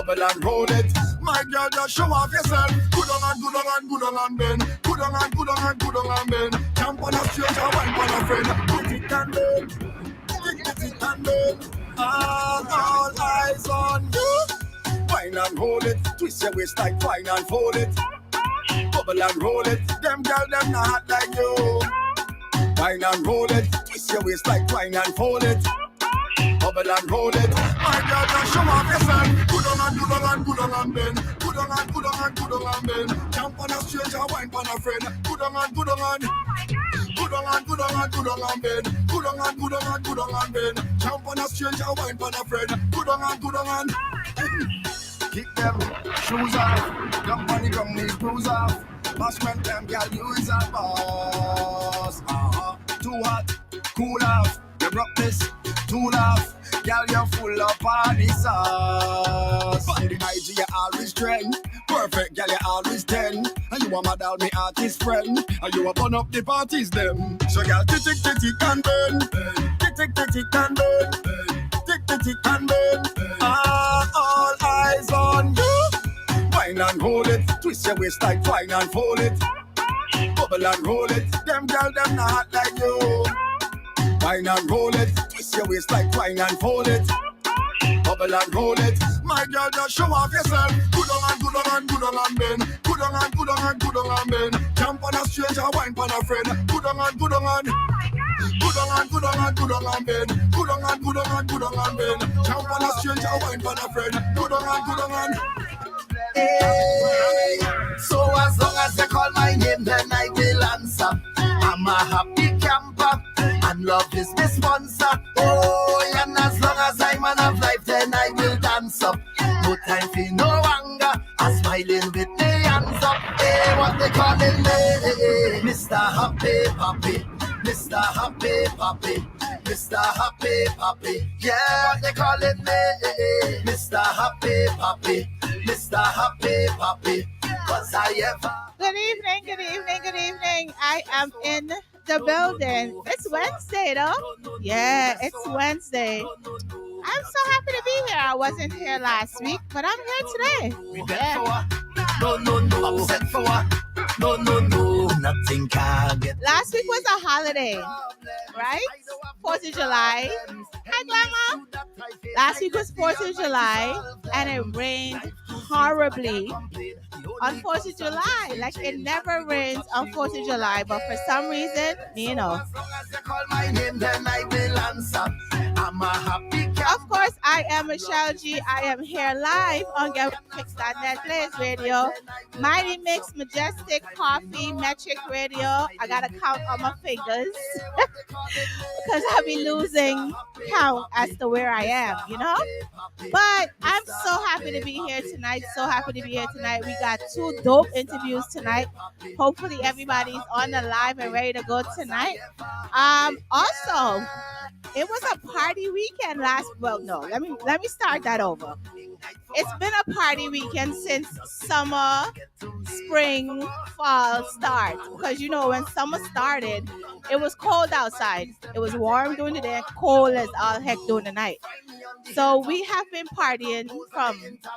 bubble and roll it. My girl, just show off yourself. Good on and good on and good on and bend. Good on and good on and good on and bend. Jump on a stranger, wine on a friend. Put it and bend. Put it and bend. All eyes on you. Wine and roll it. Twist your waist like wine and fold it. Bubble and roll it. Them girl, them not hot like you. Wine and roll it. Twist your waist like wine and fold it. Bubble and roll it. My girl, just show off yourself. Good on and good on and good on and bend. Good on and good on and good on and bend. Jump on a stranger, wine on a friend. Good on and good on and good on and good on and good on and bend. Good on and good on and good on and bend. Jump on a stranger, wine on a friend. Good on and good on and. Kick them shoes off. Jump on the ground, knees bruise off. Bashment them, girl, you is a boss. Too hot, cool off. You rock this, too laugh. Girl, you're full of party sauce. On the IG, you always trend. Perfect, girl, you always 10. And you a model, me artist friend. And you a burn up the parties, them. So, girl, tick, tick, tick, tick, and burn. Tick, tick, tick, tick, and burn. Tick, tick, tick, and burn. All eyes on you. Wine and hold it. Twist your waist like wine and fold it. Bubble and roll it. Them girl, them not hot like you. Wine and roll it. Twist your waist like wine and fold it. Bubble and roll it. My girl, just show off yourself. Good on and good on and good on and bend. Good on and good on and good on and bend. Jump on a stranger, wine on a friend. Good on and good on and good on and good on and good on and bend. Good on and good on and good on and bend. Jump on a stranger, wine on a friend. Good on and good on and. Hey. So as long as you call my name, then I will answer. I'm a happy camper, and love is my sponsor. Oh, and as long as I'm man of life, then I will dance up. No time for no anger, I'm smiling with the hands up. Hey, what they calling me? Mr. Happy Papi, Mr. Happy Papi, Mr. Happy Papi. Yeah, what they calling me? Mr. Happy Papi, Mr. Happy Papi. Was I ever? Good evening, good evening, good evening. I am in the building. It's Wednesday, though. Yeah, it's Wednesday. I'm so happy to be here. I wasn't here last week, but I'm here today. Yeah. No, upset for what? No, nothing can get. Last week was a holiday, right? 4th of July. Hi, Grandma. Last week was 4th of July, and it rained horribly on 4th of July. Like, it never rains on 4th of July, but for some reason, you know. Of course, I am Michelle G. I am here live on Gwtf Plays Radio. Mighty Mix, Majestic, Coffee, Metric Radio. I gotta count on my fingers because I'll be losing count as to where I am, you know? But I'm so happy to be here tonight. So happy to be here tonight. We got 2 dope interviews tonight. Hopefully everybody's on the live and ready to go tonight. Also, it was a party weekend let me start that over. It's been a party weekend since summer, spring, fall start. Because you know, when summer started, it was cold outside. It was warm during the day and cold as all heck during the night. So we have been partying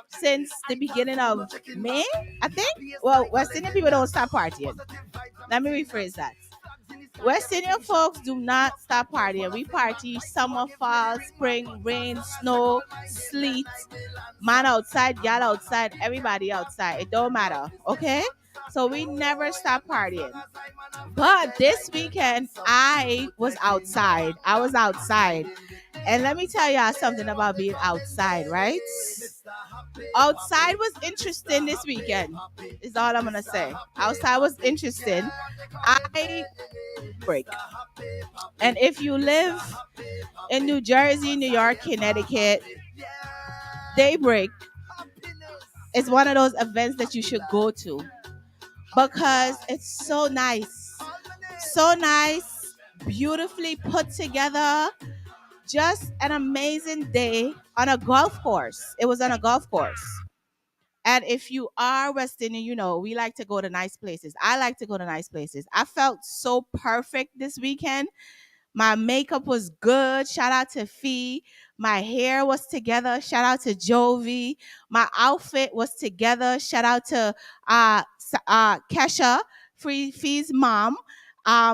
since the beginning of May, I think. Well, West Indian people don't stop partying. Let me rephrase that. West Indian folks do not stop partying. We party summer, fall, spring, rain, snow, sleet, man outside, gal outside, everybody outside. It don't matter, okay? So we never stop partying. But this weekend, I was outside. And let me tell y'all something about being outside, right? Outside was interesting this weekend, is all I'm going to say. Outside was interesting. I break. And if you live in New Jersey, New York, Connecticut, Daybreak is one of those events that you should go to because it's so nice. So nice, beautifully put together. Just an amazing day on a golf course. It was on a golf course. And if you are West Indian, you know, we like to go to nice places. I like to go to nice places. I felt so perfect this weekend. My makeup was good. Shout out to Fee. My hair was together. Shout out to Jovi. My outfit was together. Shout out to Kesha, Free Fee's mom.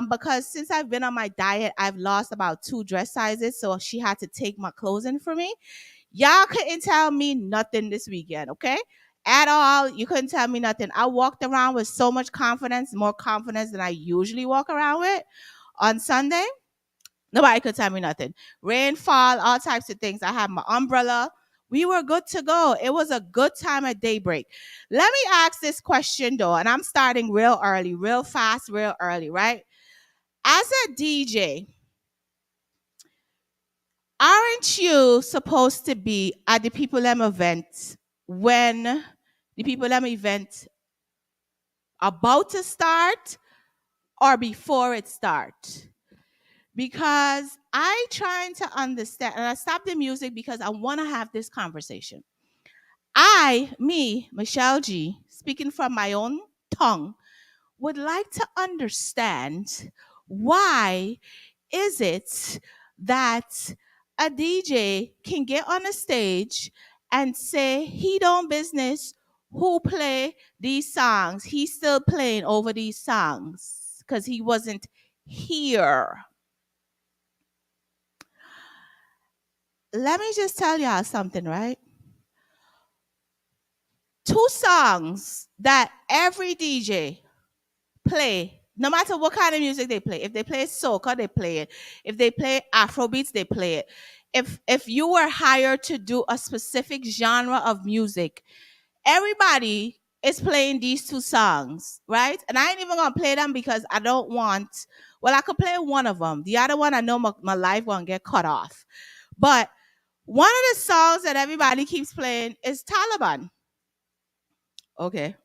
Because since I've been on my diet, I've lost about 2 dress sizes. So she had to take my clothing for me. Y'all couldn't tell me nothing this weekend, okay? At all. You couldn't tell me nothing. I walked around with so much confidence, more confidence than I usually walk around with on Sunday. Nobody could tell me nothing. Rainfall, all types of things. I had my umbrella. We were good to go. It was a good time at daybreak. Let me ask this question though, and I'm starting real early, real fast, real early, right? As a DJ, aren't you supposed to be at the People M event when the People M event about to start or before it starts? Because I trying to understand, and I stopped the music because I want to have this conversation. Michelle G, speaking from my own tongue, would like to understand why is it that a DJ can get on a stage and say he don't business who play these songs. He's still playing over these songs because he wasn't here. Let me just tell y'all something, right? 2 songs that every DJ play, no matter what kind of music they play. If they play soca, they play it. If they play Afrobeats, they play it. If you were hired to do a specific genre of music, everybody is playing these 2 songs, right? And I ain't even gonna play them because I don't want. Well, I could play one of them. The other one, I know my life gonna get cut off. But one of the songs that everybody keeps playing is Taliban. Okay.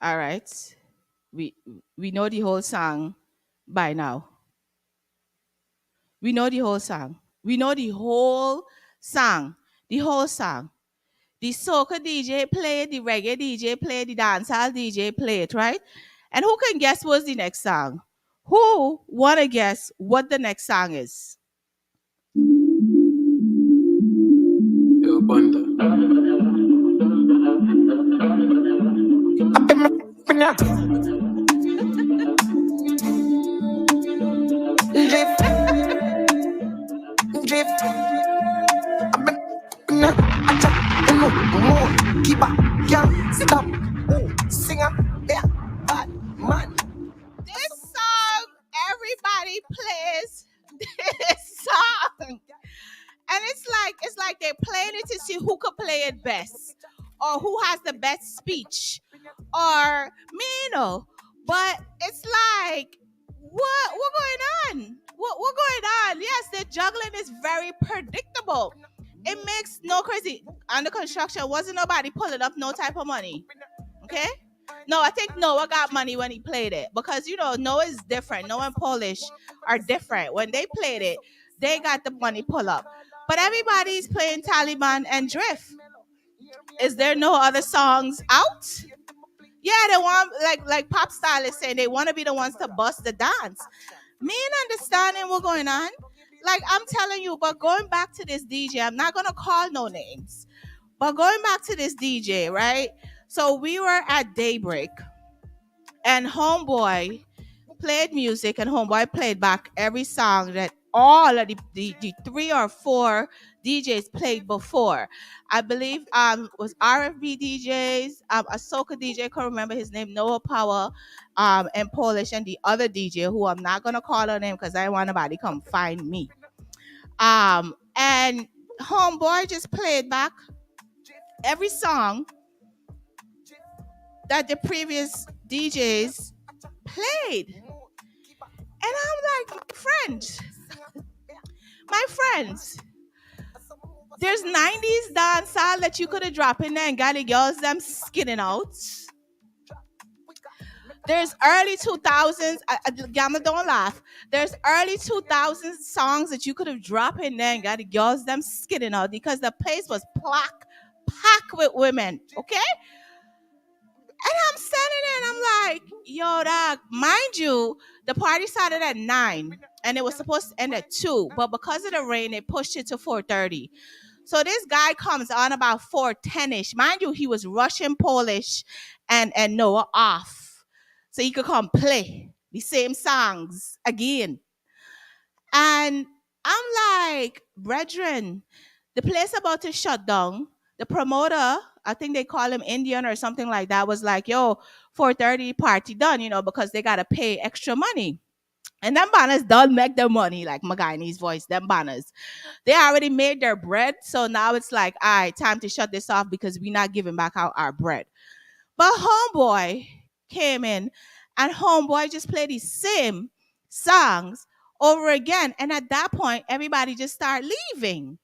All right. We we know the whole song by now. We know the whole song. We know the whole song. The whole song. The soca DJ play it, the reggae DJ play it, the dancehall DJ play it, right? And who can guess what's the next song? Who wanna guess what the next song is? Yo, Banda. This song, everybody plays this song. And it's like they're playing it to see who could play it best or who has the best speech or me, you know. But it's like what going on? What going on? Yes, the juggling is very predictable. It makes no crazy. Under construction, wasn't nobody pulling up no type of money. Okay? No, I think Noah got money when he played it because Noah is different. Noah and Polish are different. When they played it, they got the money pull up. But everybody's playing Taliban and Drift. Is there no other songs out? Yeah, they want like pop style is saying they want to be the ones to bust the dance. Me and understanding what's going on. Like I'm telling you, but going back to this DJ, I'm not gonna call no names. But going back to this DJ, right? So we were at daybreak and Homeboy played music and Homeboy played back every song that all of the 3 or 4 DJs played before. I believe was RFB DJs, a soca DJ, I can't remember his name, Noah Power, and Polish, and the other DJ who I'm not gonna call her name because I don't want nobody come find me. And Homeboy just played back every song that the previous DJs played. And I'm like, my friends, there's 90s dancehall that you could have dropped in there and got the girls them skinning out. There's early 2000s, Gamma don't laugh. There's early 2000s songs that you could have dropped in there and got the girls them skinning out because the place was packed with women, okay? And I'm standing there and I'm like, yo, dog, mind you, the party started at 9. and it was supposed to end at 2, but because of the rain, they pushed it to 4:30. So this guy comes on about 4:10ish. Mind you, he was Russian, Polish, and Noah off, so he could come play the same songs again. And I'm like, brethren, the place about to shut down. The promoter, I think they call him Indian or something like that, was like, yo, 4:30 party done, because they gotta pay extra money. And them banners don't make their money, like Magai's voice, them banners. They already made their bread. So now it's like, all right, time to shut this off because we're not giving back out our bread. But Homeboy came in and Homeboy just played the same songs over again. And at that point, everybody just started leaving.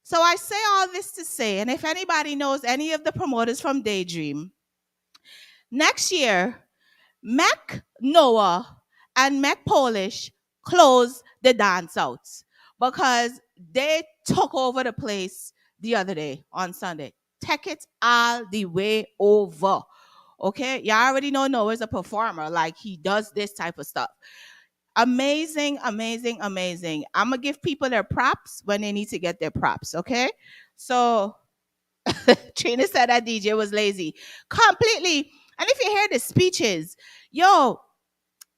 So I say all this to say, and if anybody knows any of the promoters from Daydream, next year, Mac Noah and Mac Polish closed the dance outs because they took over the place the other day on Sunday. Take it all the way over. Okay, you already know Noah's a performer. Like he does this type of stuff. Amazing, amazing, amazing. I'm gonna give people their props when they need to get their props. Okay, so Trina said that DJ was lazy completely. And if you hear the speeches, yo,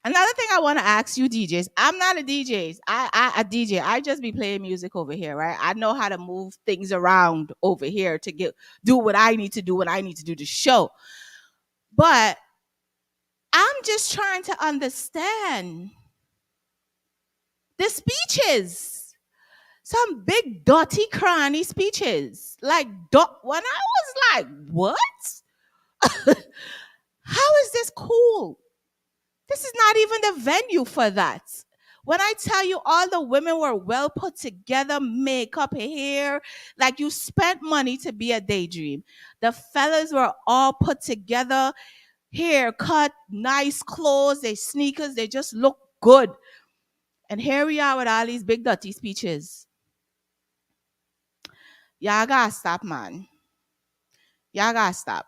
another thing I want to ask you DJs, I'm not a DJ. I a DJ. I just be playing music over here, right? I know how to move things around over here to do what I need to do when I need to do the show. But I'm just trying to understand the speeches. Some big dirty cranny speeches. Like when I was like, what? How is this cool? This is not even the venue for that. When I tell you all the women were well put together, makeup, hair, like you spent money to be a Daydream. The fellas were all put together, hair cut, nice clothes, they sneakers, they just look good. And here we are with all these big dirty speeches. Y'all gotta stop, man. Y'all gotta stop.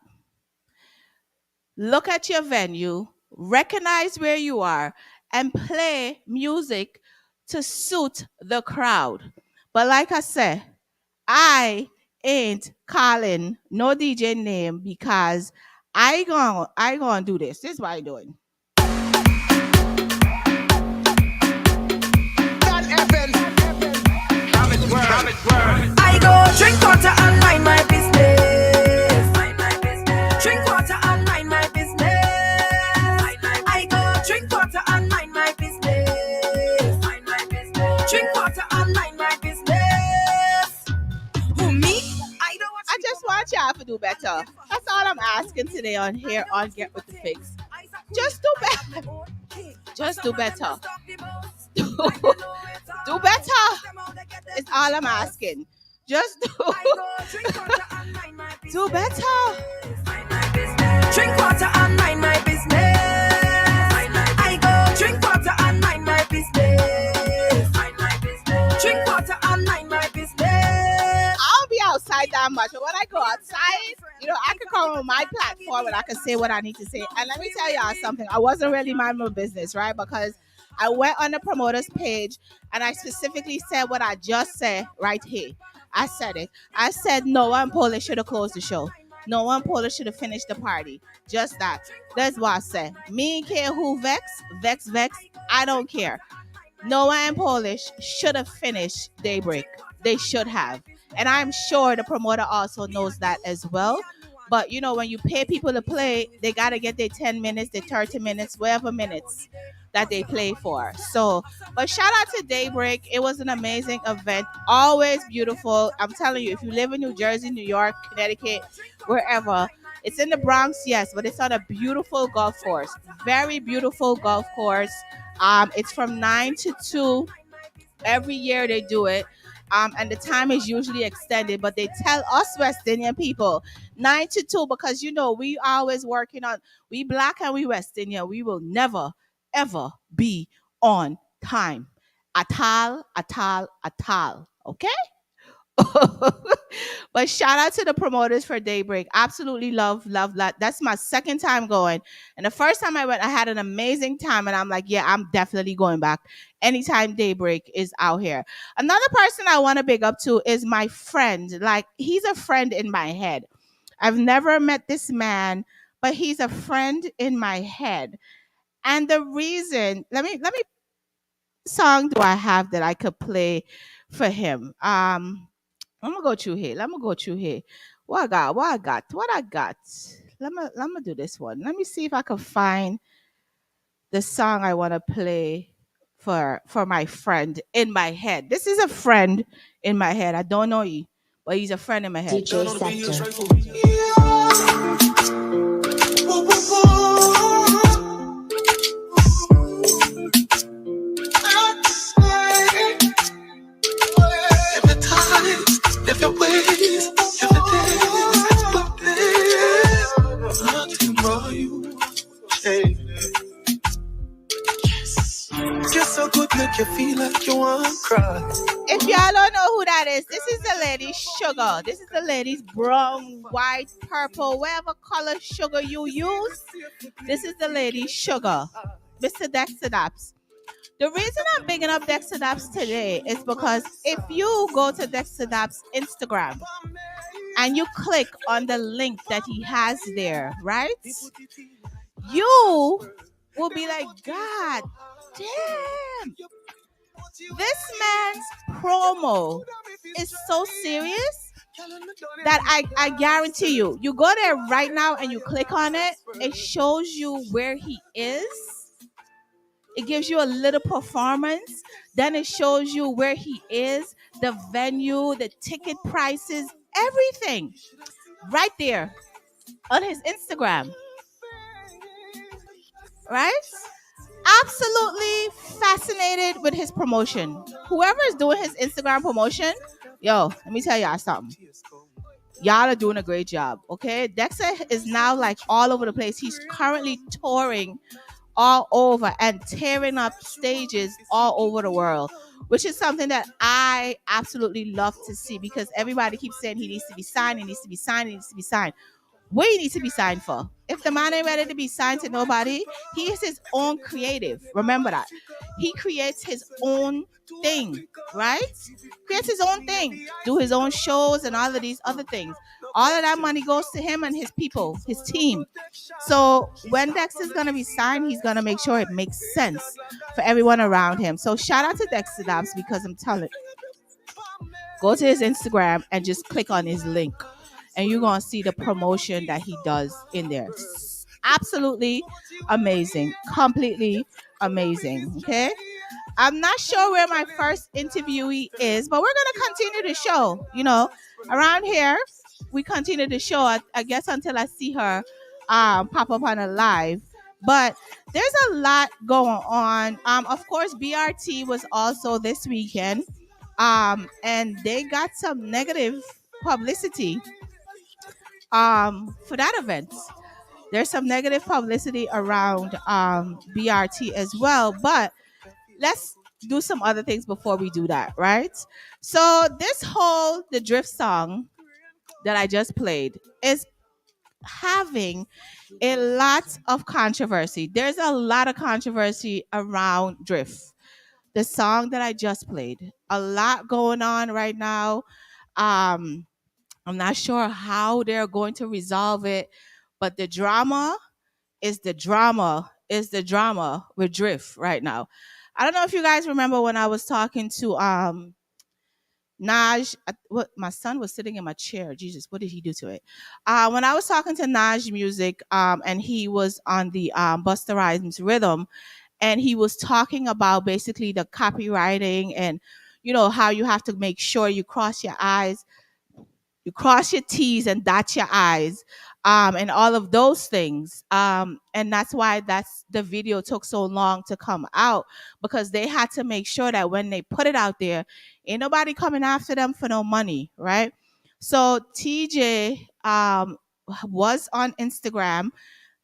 Look at your venue, recognize where you are, and play music to suit the crowd. But like I said, I ain't calling no DJ name because I gonna do this. This is what I doing. I go drink water and mind my business. Mind my business. Drink water and mind my business. I go drink water and mind my business. Mind my business. Drink water and mind my business. Who me? I just want y'all to do better. That's all I'm asking today on here on Get With The Fix. Just do better. Just do better. Do better. It's all I'm asking. Just do better. Drink water and mind my business. I go drink water and mind my business. Drink water and mind my business. I'll be outside that much, but when I go outside, I can come on my platform and I can say what I need to say. And let me tell y'all something. I wasn't really minding my business, right? Because I went on the promoter's page and I specifically said what I just said right here. I said it. I said Noah and Polish should have closed the show. Noah and Polish should have finished the party. Just that. That's what I said. Me and care who vex. I don't care. Noah and Polish should have finished Daybreak. They should have. And I'm sure the promoter also knows that as well. But when you pay people to play, they got to get their 10 minutes, their 30 minutes, whatever minutes that they play for. So, but shout out to Daybreak. It was an amazing event. Always beautiful. I'm telling you, if you live in New Jersey, New York, Connecticut, wherever, it's in the Bronx, yes, but it's on a beautiful golf course. Very beautiful golf course. It's from 9 to 2. Every year they do it. And the time is usually extended, but they tell us West Indian people 9 to 2 because we always working on, we Black and we West Indian. We will never ever be on time at all. Okay. But But shout out to the promoters for Daybreak. Absolutely love that. That's my second time going. And the first time I went, I had an amazing time. And I'm like, yeah, I'm definitely going back anytime Daybreak is out here. Another person I want to big up to is my friend. Like, he's a friend in my head. I've never met this man, but he's a friend in my head. And the reason, let me song do I have that I could play for him? I'm gonna go through here. Let me go through here. What I got? What I got? What I got? Let me do this one. Let me see if I can find the song I want to play for my friend in my head. This is a friend in my head. I don't know you, but he's a friend in my head. DJ Sector. Different ways, different days, but there's nothing for you. Hey. Just so good, make you feel like you want to cry. If y'all don't know who that is, this is the lady Sugar. This is the lady's brown, white, purple, whatever color sugar you use. This is the lady Sugar, Mr. Dexter Daps. The reason I'm bigging up Dexter Daps today is because if you go to Dexter Daps Instagram and you click on the link that he has there, right? You will be like, God damn, this man's promo is so serious that I guarantee you, you go there right now and you click on it, it shows you where he is. It gives you a little performance. Then it shows you where he is, the venue, the ticket prices, everything right there on his Instagram. Right? Absolutely fascinated with his promotion. Whoever is doing his Instagram promotion, yo, let me tell y'all something. Y'all are doing a great job, okay? Dexter is now like all over the place. He's currently touring all over and tearing up stages all over the world, which is something that I absolutely love to see because everybody keeps saying he needs to be signed, he needs to be signed, he needs to be signed. What he needs to be signed for? If the man ain't ready to be signed to nobody, he is his own creative. Remember that. He creates his own thing, right? Creates his own thing. Do his own shows and all of these other things. All of that money goes to him and his people, his team. So when Dexter's gonna be signed, he's gonna make sure it makes sense for everyone around him. So shout out to Dexter Dabs because I'm telling, go to his Instagram and just click on his link, and you're gonna see the promotion that he does in there. Absolutely amazing, completely amazing. Okay. I'm not sure where my first interviewee is, but we're gonna continue the show. You know, around here we continue the show. I guess until I see her pop up on a live. But there's a lot going on. Of course, BRT was also this weekend, and they got some negative publicity for that event. There's some negative publicity around BRT as well, but let's do some other things before we do that, right? So this whole the drift song that I just played is having a lot of controversy. There's a lot of controversy around drift. The song that I just played, a lot going on right now. Um, I'm not sure how they're going to resolve it, but the drama is the drama with drift right now. I don't know if you guys remember when I was talking to Naj. What, my son was sitting in my chair. Jesus, what did he do to it? When I was talking to Naj Music, and he was on the Busta Rhymes Rhythm, and he was talking about basically the copywriting and how you have to make sure you cross your eyes, you cross your T's and dot your I's, and all of those things. And that's why the video took so long to come out, because they had to make sure that when they put it out there, ain't nobody coming after them for no money, right? So TJ was on Instagram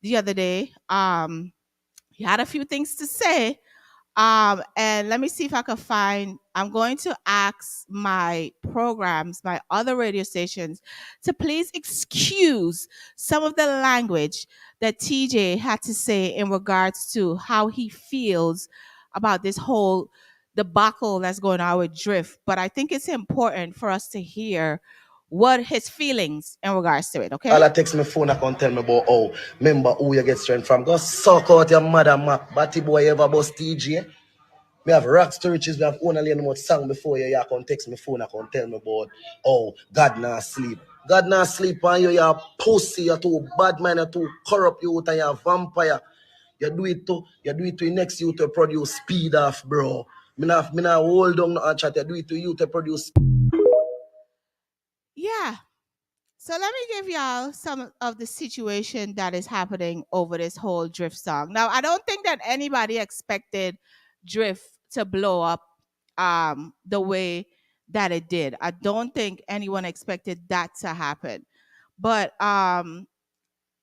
the other day. He had a few things to say And let me see if I can find. I'm going to ask my programs, my other radio stations, to please excuse some of the language that TJ had to say in regards to how he feels about this whole debacle that's going on with Drift. But I think it's important for us to hear what his feelings in regards to it. Okay. All I text my phone, I can tell me about remember who you get strength from. Go suck out your mother, Mac. Batty boy ever bust TJ. Me have rocks to riches, me have only much song before you can text me phone, I can tell me about God not sleep. God not sleep on you, you're pussy, you're too bad man, you're too corrupt, you're a vampire. You do it to your next you to produce speed off, bro. Me not hold on no chat, you do it to you to produce. Yeah. So let me give y'all some of the situation that is happening over this whole Drift song. Now, I don't think that anybody expected Drift to blow up the way that it did. I don't think anyone expected that to happen. But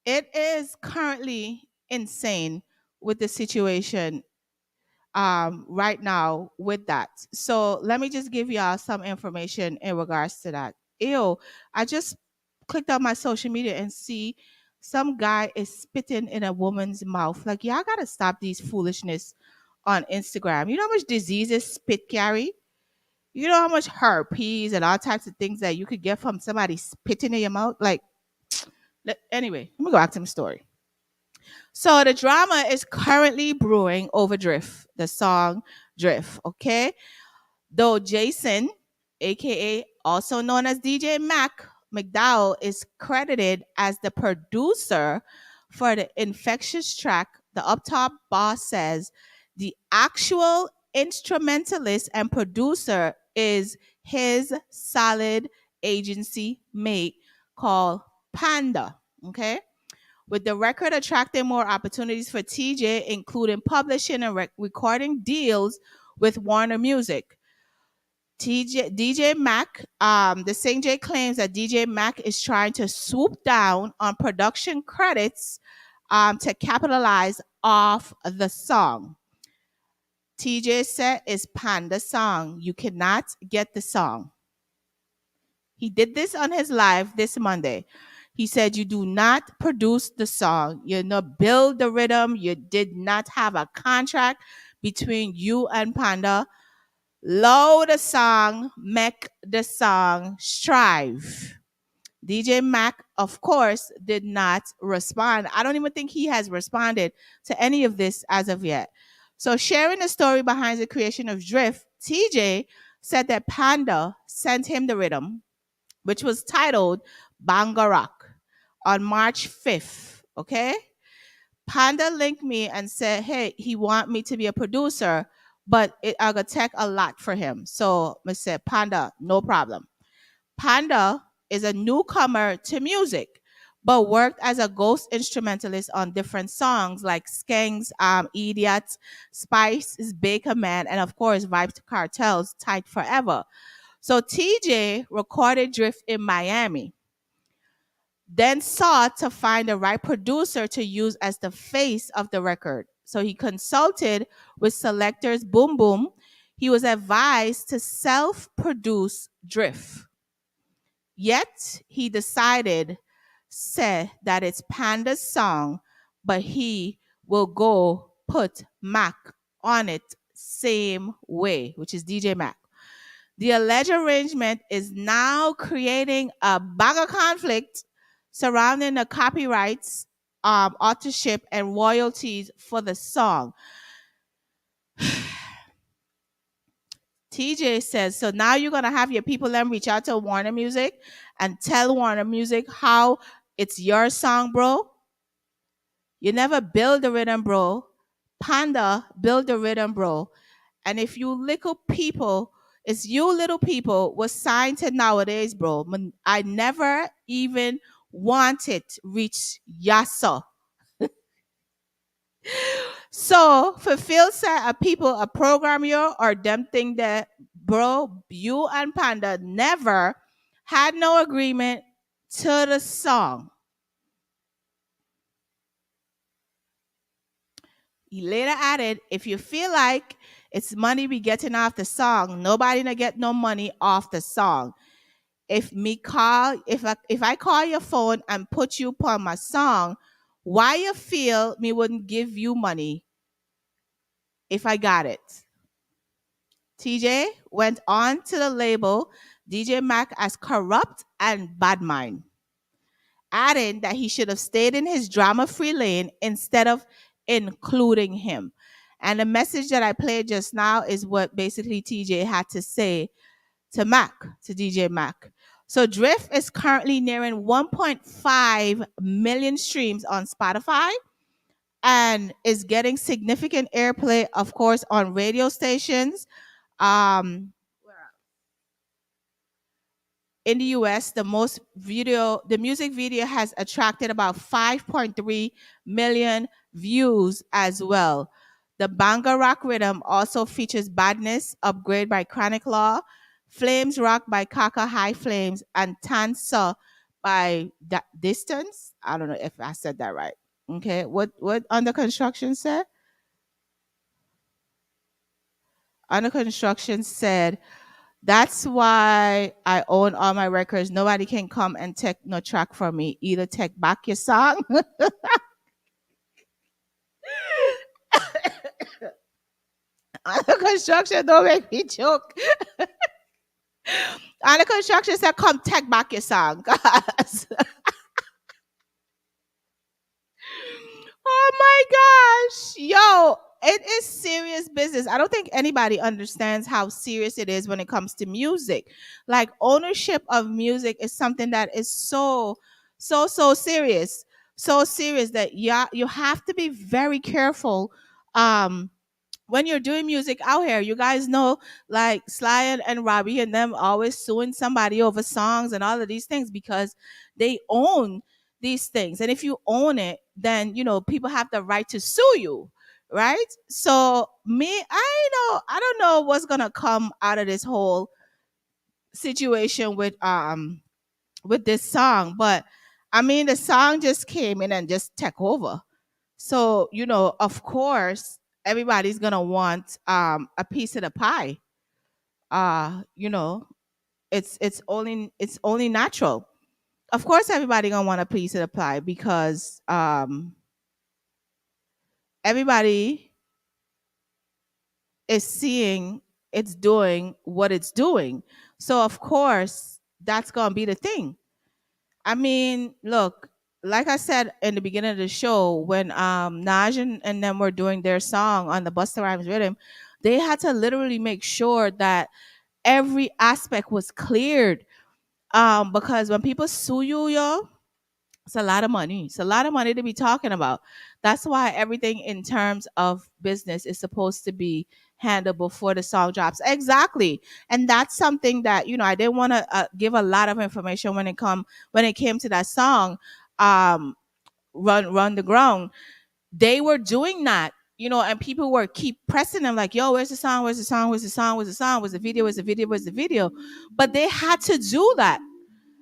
it is currently insane with the situation right now with that. So let me just give y'all some information in regards to that. Ew, I just clicked on my social media and see some guy is spitting in a woman's mouth. Like, y'all gotta stop these foolishness on Instagram. You know how much diseases spit carry? You know how much herpes and all types of things that you could get from somebody spitting in your mouth? Like, anyway, let me go back to my story. So the drama is currently brewing over Drift, the song Drift, okay? Though Jason, aka also known as DJ Mac McDowell, is credited as the producer for the infectious track, the Up Top boss says the actual instrumentalist and producer is his solid agency mate called Panda, okay? With the record attracting more opportunities for TJ, including publishing and recording deals with Warner Music. DJ Mac, the Sing J claims that DJ Mac is trying to swoop down on production credits to capitalize off the song. TJ said is Panda song. You cannot get the song. He did this on his live this Monday. He said, you do not produce the song. You not build the rhythm. You did not have a contract between you and Panda. Load the song, make the song, strive. DJ Mac, of course, did not respond. I don't even think he has responded to any of this as of yet. So, sharing the story behind the creation of Drift, TJ said that Panda sent him the rhythm, which was titled Banga Rock, on March 5th. Okay? Panda linked me and said, hey, he want me to be a producer, but I gonna take a lot for him. So I said, Panda, no problem. Panda is a newcomer to music, but worked as a ghost instrumentalist on different songs like Skanks, Idiot, Spice's Baker Man, and of course Vibes Cartel's Tight Forever. So TJ recorded Drift in Miami, then sought to find the right producer to use as the face of the record. So he consulted with selectors Boom Boom. He was advised to self produce Drift. Yet he decided, said that it's Panda's song, but he will go put Mac on it same way, which is DJ Mac. The alleged arrangement is now creating a bag of conflict surrounding the copyrights, authorship, and royalties for the song. TJ says, so now you're going to have your people then reach out to Warner Music and tell Warner Music how it's your song, bro. You never build the rhythm, bro. Panda build the rhythm, bro. And if you little people, it's you little people was signed to nowadays, bro. I never even wanted reach Yasa. So for Phil said a people a program you or them think that bro, you and Panda never had no agreement to the song. He later added, if you feel like it's money we getting off the song, nobody gonna get no money off the song. If I call your phone and put you upon my song, why you feel me wouldn't give you money if I got it? TJ went on to the label DJ Mac as corrupt and bad mind, adding that he should have stayed in his drama free lane instead of including him. And the message that I played just now is what basically TJ had to say to Mac, to DJ Mac. So Drift is currently nearing 1.5 million streams on Spotify and is getting significant airplay, of course, on radio stations. Um, in the US, the music video has attracted about 5.3 million views as well. The Banga Rock rhythm also features Badness, Upgrade by Chronic Law, Flames Rock by Kaka High Flames, and Tansa by Distance. I don't know if I said that right. Okay, what Under Construction said? Under Construction said, that's why I own all my records. Nobody can come and take no track from me. Either take back your song. Under Construction, don't make me joke. Under Construction said, come take back your song. Guys. Oh my gosh. Yo, it is serious business. I don't think anybody understands how serious it is when it comes to music. Like ownership of music is something that is so serious. So serious that yeah, you have to be very careful when you're doing music out here. You guys know, like Sly and Robbie and them always suing somebody over songs and all of these things because they own these things. And if you own it, then people have the right to sue you, right? So I don't know what's gonna come out of this whole situation with this song, but I mean the song just came in and just took over. So, of course, everybody's gonna want a piece of the pie. Uh, you know, it's only natural. Of course, everybody gonna want a piece of the pie because everybody is seeing it's doing what it's doing. So of course, that's gonna be the thing. I mean, look, like I said in the beginning of the show, when Naj and them were doing their song on the Busta Rhymes rhythm, they had to literally make sure that every aspect was cleared. Because when people sue you, yo, it's a lot of money. It's a lot of money to be talking about. That's why everything in terms of business is supposed to be handled before the song drops. Exactly. And that's something that, I didn't want to give a lot of information when it came to that song, um, Run the Ground. They were doing that. And people were keep pressing them like, yo, where's the song? Where's the song? Where's the song? Where's the song? Where's the video? Where's the video? Where's the video? But they had to do that.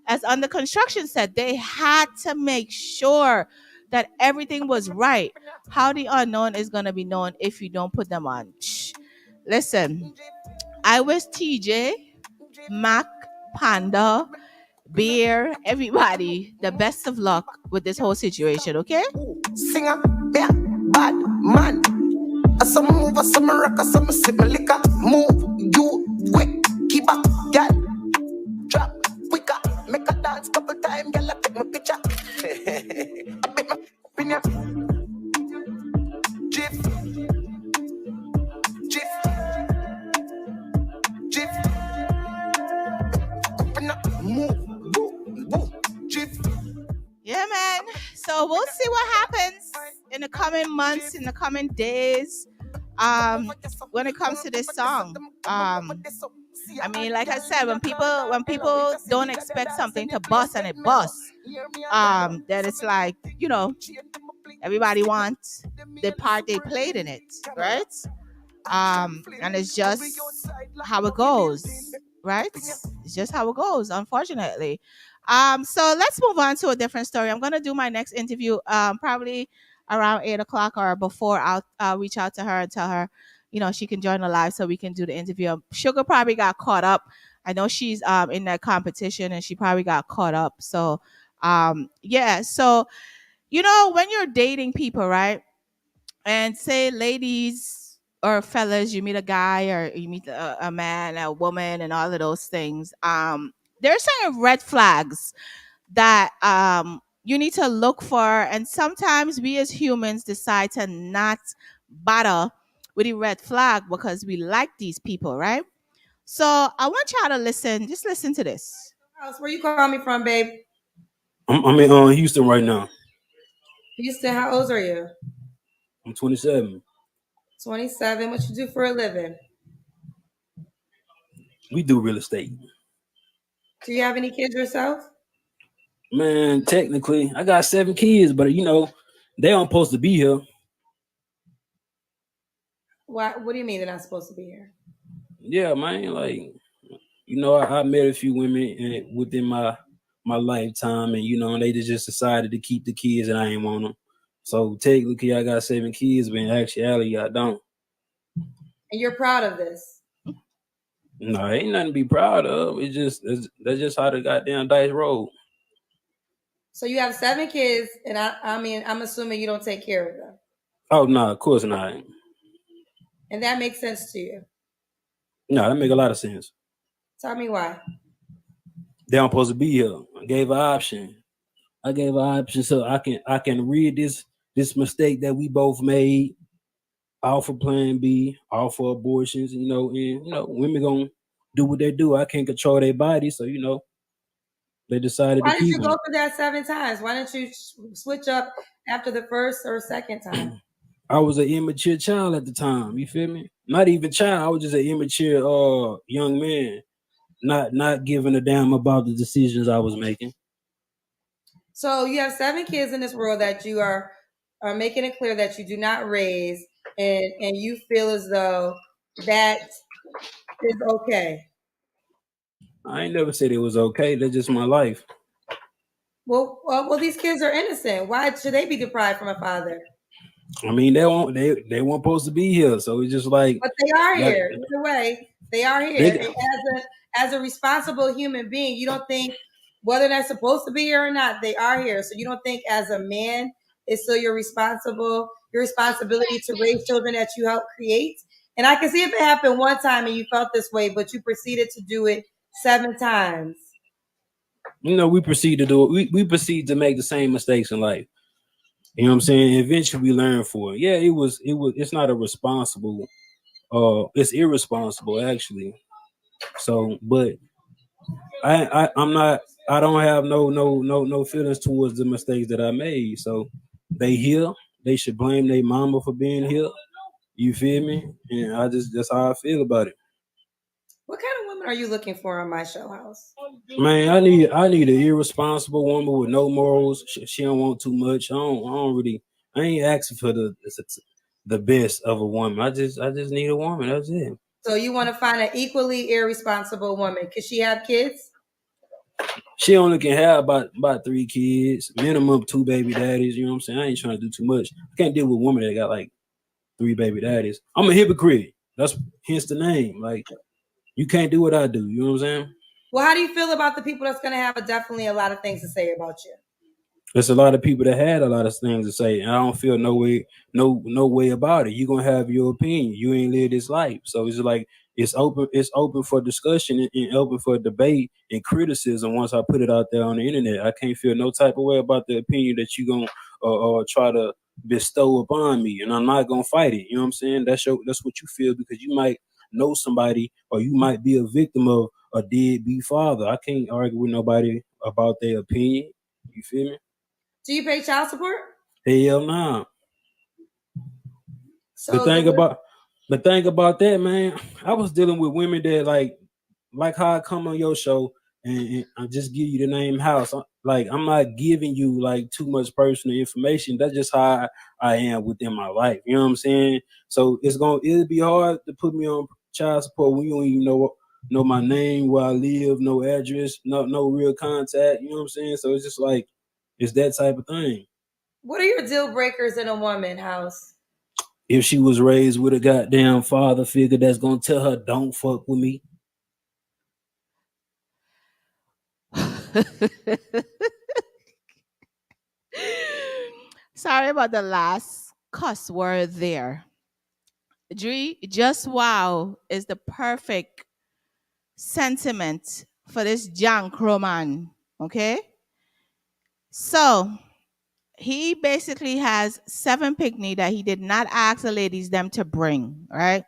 As Under Construction said, they had to make sure that everything was right. How the unknown is going to be known if you don't put them on. Shh. Listen, I wish TJ, Mac, Panda, Beer, everybody the best of luck with this whole situation, okay? Singer, yeah, bad man. Some move, some rock, some sip my liquor. Move, you quick, keep up, girl. Drop, quicker, make a dance couple times, girl. Take my picture. I bet my opinion. Jif, Jif, Jif. Open up, move, woo, Jif. Yeah, man. So we'll see what happens in the coming months, in the coming days, when it comes to this song. I mean, like I said, when people don't expect something to bust and it busts, then it's like, everybody wants the part they played in it, right? And it's just how it goes, right? It's just how it goes, unfortunately. So let's move on to a different story. I'm gonna do my next interview probably around 8 o'clock or before, I'll reach out to her and tell her, she can join the live so we can do the interview. Sugar probably got caught up. I know she's in that competition and she probably got caught up. So yeah. So when you're dating people, right? And say ladies or fellas, you meet a guy or you meet a man, a woman, and all of those things. There are certain red flags that you need to look for, and sometimes we as humans decide to not bother with the red flag because we like these people, right? So I want y'all to listen. Just listen to this. Where you call me from, babe? I'm in Houston right now. Houston, how old are you? I'm 27. 27. What you do for a living? We do real estate. Do you have any kids yourself? Man, technically, I got 7 kids, but they aren't supposed to be here. Why? What do you mean they're not supposed to be here? Yeah, man. Like, I met a few women within my lifetime, and they just decided to keep the kids, and I ain't want them. So technically, I got 7 kids, but in actuality, I don't. And you're proud of this? No, ain't nothing to be proud of. That's just how the goddamn dice roll. So you have 7 kids, and I'm assuming you don't take care of them. Oh no, of course not. And that makes sense to you? No, that make a lot of sense. Tell me why. They aren't supposed to be here. I gave an option. So I can read this mistake that we both made. All for Plan B, all for abortions. And women gonna do what they do. I can't control their body, so they decided Why to keep did you them. go for that 7 times? Why didn't you switch up after the first or second time? I was an immature child at the time. You feel me? Not even child. I was just an immature young man, not giving a damn about the decisions I was making. So you have 7 kids in this world that you are making it clear that you do not raise, and you feel as though that is okay. I ain't never said it was okay. That's just my life. Well, these kids are innocent. Why should they be deprived from a father? I mean, they weren't supposed to be here, so it's just like. But they are here. Either way, they are here. As a responsible human being, you don't think whether they're supposed to be here or not, they are here. So you don't think as a man, it's still your responsibility to raise children that you help create? And I can see if it happened one time and you felt this way, but you proceeded to do it 7 times. We proceed to do it. We proceed to make the same mistakes in life. You know what I'm saying? Eventually we learn for it. Yeah, it's not a responsible, it's irresponsible actually. So, but I'm not, I don't have no feelings towards the mistakes that I made. So they here, they should blame their mama for being here. You feel me? And that's how I feel about it. What kind of women are you looking for on my show house? Man, I need an irresponsible woman with no morals. She don't want too much. I ain't asking for the best of a woman. I just need a woman. That's it. So you want to find an equally irresponsible woman? Could she have kids? She only can have about 3 kids, minimum 2 baby daddies. You know what I'm saying? I ain't trying to do too much. I can't deal with women that got like 3 baby daddies. I'm a hypocrite. That's hence the name. Like, you can't do what I do. You know what I'm saying? Well, how do you feel about the people that's going to have definitely a lot of things to say about you? There's a lot of people that had a lot of things to say, and I don't feel no way about it. You're gonna have your opinion. You ain't lived this life. So it's like it's open for discussion and open for debate and criticism once I put it out there on the internet. I can't feel no type of way about the opinion that you're gonna try to bestow upon me, and I'm not gonna fight it. You know what I'm saying? That's what you feel because you might know somebody or you might be a victim of a deadbeat father. I can't argue with nobody about their opinion. You feel me? Do you pay child support? Hell nah. So the thing about that, man, I was dealing with women that like how I come on your show and I just give you the name house. I'm not giving you like too much personal information. That's just how I am within my life. You know what I'm saying? So it'll be hard to put me on child support when you don't even know my name, where I live, no address, no real contact. You know what I'm saying? So it's just like it's that type of thing. What are your deal breakers in a woman, House? If she was raised with a goddamn father figure that's gonna tell her don't fuck with me. Sorry about the last cuss word there. Just wow is the perfect sentiment for this junk roman. Okay? So he basically has 7 picnic that he did not ask the ladies them to bring, right?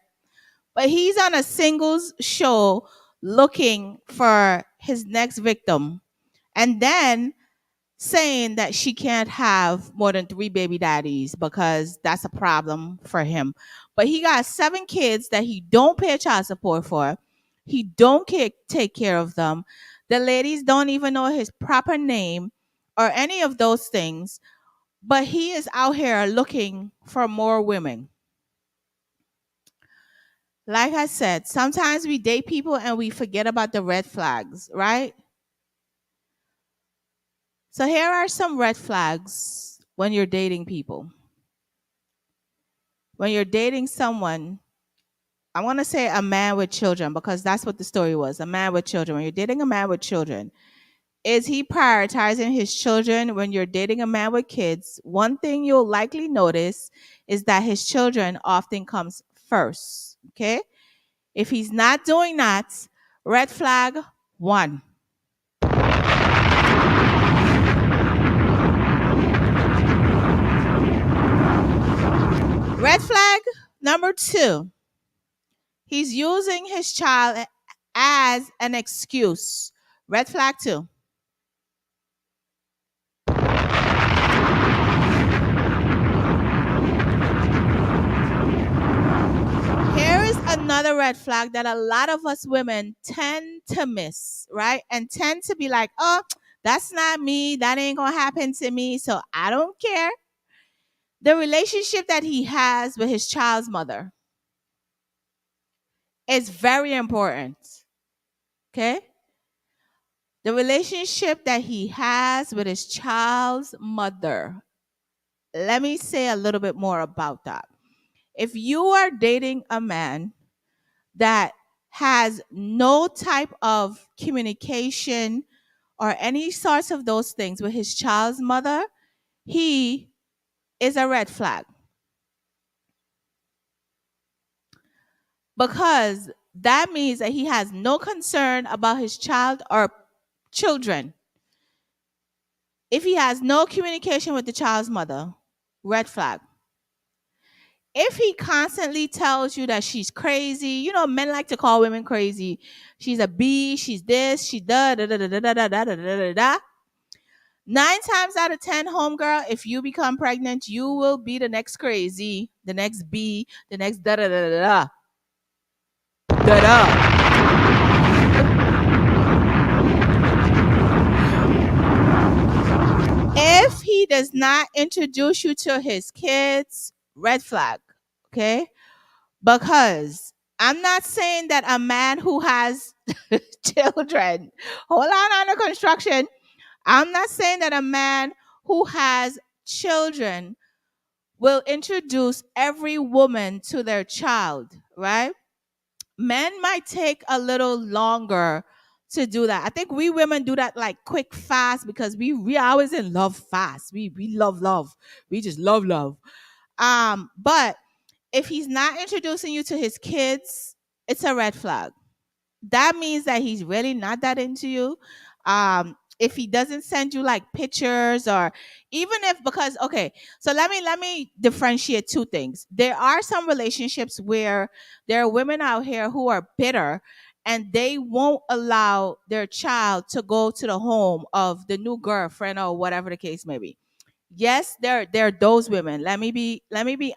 But he's on a singles show looking for his next victim. And then saying that she can't have more than 3 baby daddies because that's a problem for him. But he got 7 kids that he don't pay child support for. He don't take care of them. The ladies don't even know his proper name or any of those things. But he is out here looking for more women. Like I said, sometimes we date people and we forget about the red flags, right? So here are some red flags when you're dating people. When you're dating someone, I want to say a man with children because that's what the story was, a man with children. When you're dating a man with children, is he prioritizing his children? When you're dating a man with kids, one thing you'll likely notice is that his children often comes first, okay? If he's not doing that, red flag 1. Red flag number 2. He's using his child as an excuse. Red flag 2. Here is another red flag that a lot of us women tend to miss, right? And tend to be like, oh, that's not me. That ain't going to happen to me. So I don't care. The relationship that he has with his child's mother is very important. Okay? The relationship that he has with his child's mother. Let me say a little bit more about that. If you are dating a man that has no type of communication or any sorts of those things with his child's mother, he is a red flag. Because that means that he has no concern about his child or children. If he has no communication with the child's mother, red flag. If he constantly tells you that she's crazy, you know, men like to call women crazy. She's a bee, she's this, she da da da da da da da da da da da. 9 times out of 10, homegirl, if you become pregnant, you will be the next crazy, the next bee, the next da da da da da da da. If he does not introduce you to his kids, red flag. Okay? Because I'm not saying that a man who has children, hold on the construction. I'm not saying that a man who has children will introduce every woman to their child, right? Men might take a little longer to do that. I think we women do that like quick fast because we always in love fast. We love. We just love. But if he's not introducing you to his kids, it's a red flag. That means that he's really not that into you. If he doesn't send you like pictures or even if because okay, so let me differentiate 2 things. There are some relationships where there are women out here who are bitter and they won't allow their child to go to the home of the new girlfriend or whatever the case may be. Yes, there are those women. Let me be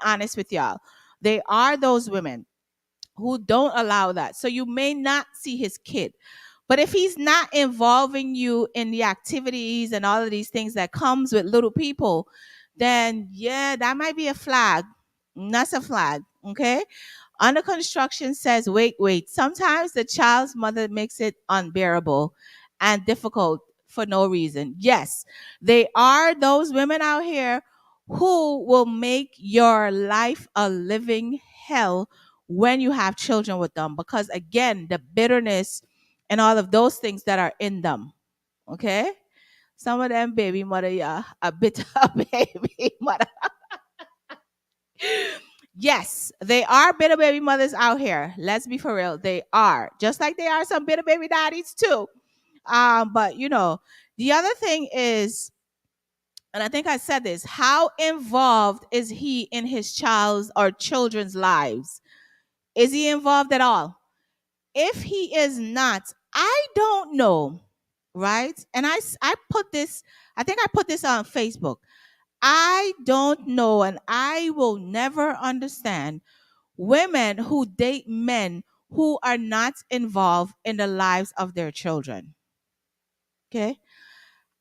honest with y'all. They are those women who don't allow that. So you may not see his kid. But if he's not involving you in the activities and all of these things that comes with little people, then yeah, that might be a flag. That's a flag. Okay. Under construction says, wait. Sometimes the child's mother makes it unbearable and difficult for no reason. Yes, they are those women out here who will make your life a living hell when you have children with them, because again, the bitterness and all of those things that are in them. Okay, some of them baby mother, yeah, a bitter baby mother. Yes, they are bitter baby mothers out here. Let's be for real. They are. Just like they are some bitter baby daddies too. But the other thing is, and I think I said this, how involved is he in his child's or children's lives? Is he involved at all? If he is not, I don't know, right? And I put this, I think I put this on Facebook. I don't know, and I will never understand women who date men who are not involved in the lives of their children. Okay?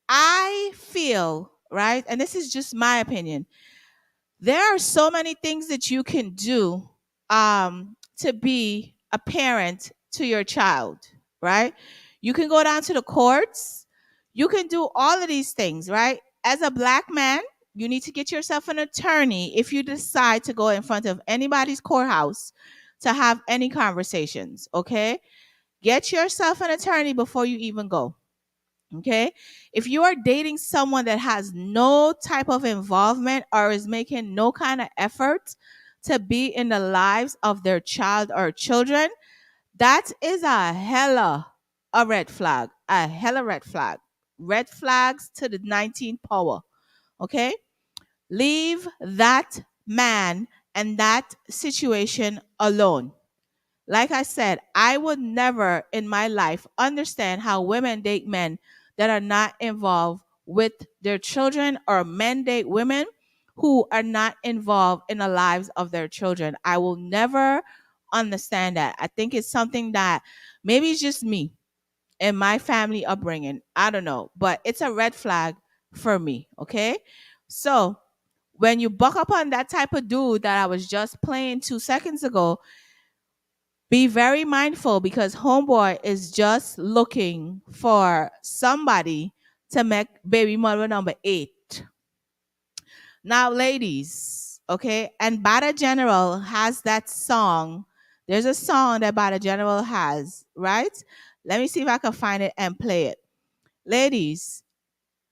I feel, right? And this is just my opinion. There are so many things that you can do to be a parent to your child, right? You can go down to the courts. You can do all of these things, right? As a black man, you need to get yourself an attorney if you decide to go in front of anybody's courthouse to have any conversations, okay? Get yourself an attorney before you even go. Okay. If you are dating someone that has no type of involvement or is making no kind of effort to be in the lives of their child or children, that is a hella a red flag. A hella red flag. Red flags to the 19th power. Okay. Leave that man and that situation alone. Like I said, I would never in my life understand how women date men that are not involved with their children, or men date women who are not involved in the lives of their children. I will never understand that. I think it's something that maybe it's just me and my family upbringing. I don't know, but it's a red flag for me. Okay. So when you buck up on that type of dude that I was just playing 2 seconds ago, be very mindful, because homeboy is just looking for somebody to make baby mother number 8. Now, ladies, okay, and Bada General has that song. There's a song that Bada General has, right? Let me see if I can find it and play it. Ladies,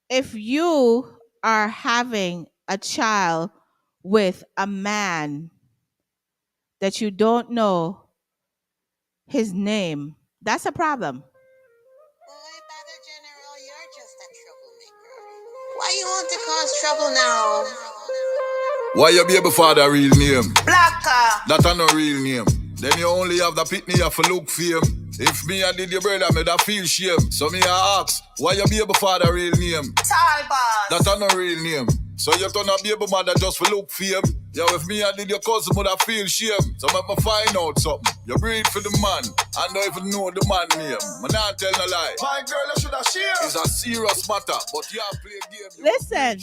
if you are having a child with a man that you don't know his name, that's a problem. Boy, Brother General, you're just a troublemaker. Why you want to cause trouble now? Why your baby father real name? Blacker. That a no real name. Then you only have the pitney you for look for him. If me and did your brother, me da feel shame. So me a ask, why your baby father real name? Tall boss. That a no real name. So you turn a baby mother just for look for him. Yeah, if me and did your cousin, would I feel shame. So make me find out something. You breed for the man, I don't even know the man name. Man, I tell no lie. My girl, you should have shared. It's a serious matter, but you play game. Listen,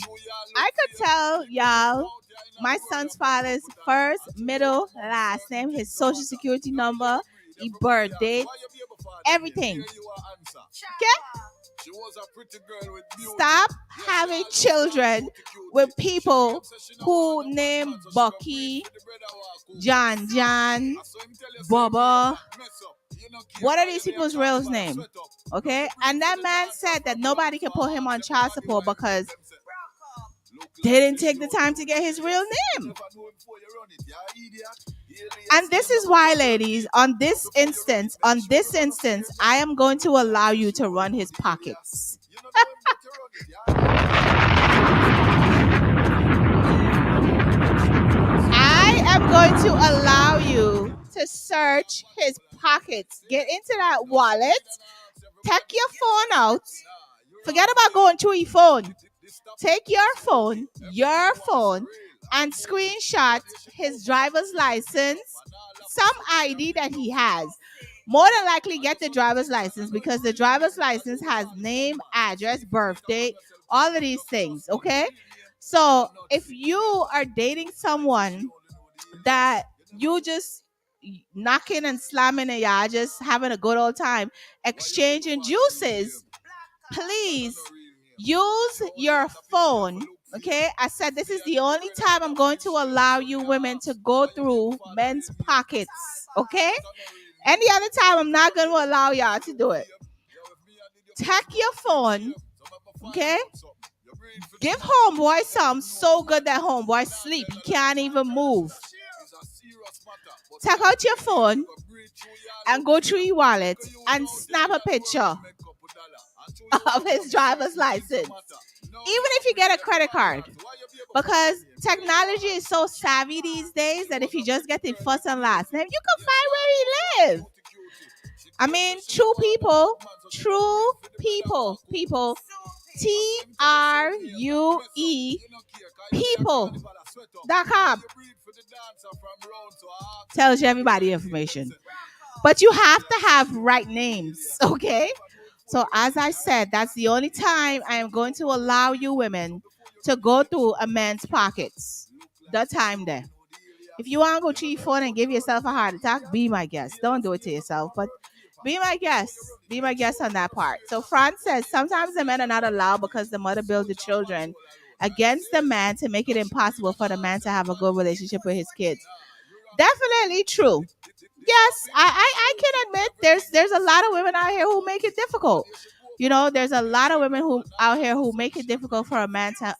I could tell y'all my son's father's first, middle, last name, his social security number, his birth date, everything. Okay? Stop having children with people who name Bucky, John, Bubba. What are these people's real names? Okay? And that man said that nobody can put him on child support because they didn't take the time to get his real name. And this is why, ladies, on this instance, I am going to allow you to run his pockets. I am going to allow you to search his pockets. Get into that wallet. Take your phone out. Forget about going through your phone. Take your phone, and screenshot his driver's license, some ID that he has. More than likely get the driver's license, because the driver's license has name, address, birth date, all of these things, okay? So if you are dating someone that you just knocking and slamming and y'all just having a good old time, exchanging juices, please use your phone Okay, I said this is the only time I'm going to allow you women to go through men's pockets. Okay, any other time I'm not going to allow y'all to do it. Take your phone, okay? Give homeboy some so good that homeboy sleep. He can't even move. Take out your phone and go through your wallet and snap a picture of his driver's license. Even if you get a credit card. Because technology is so savvy these days that if you just get the first and last name, you can find where he lives. I mean, true people, TRUE people.com tells you everybody information. But you have to have right names, okay? So as I said, that's the only time I am going to allow you women to go through a man's pockets. The time there. If you want to go cheat phone and give yourself a heart attack, be my guest. Don't do it to yourself, but be my guest. Be my guest on that part. So Franz says sometimes the men are not allowed because the mother builds the children against the man to make it impossible for the man to have a good relationship with his kids. Definitely true. Yes, I can admit there's a lot of women out here who make it difficult. You know, there's a lot of women who out here who make it difficult for a man to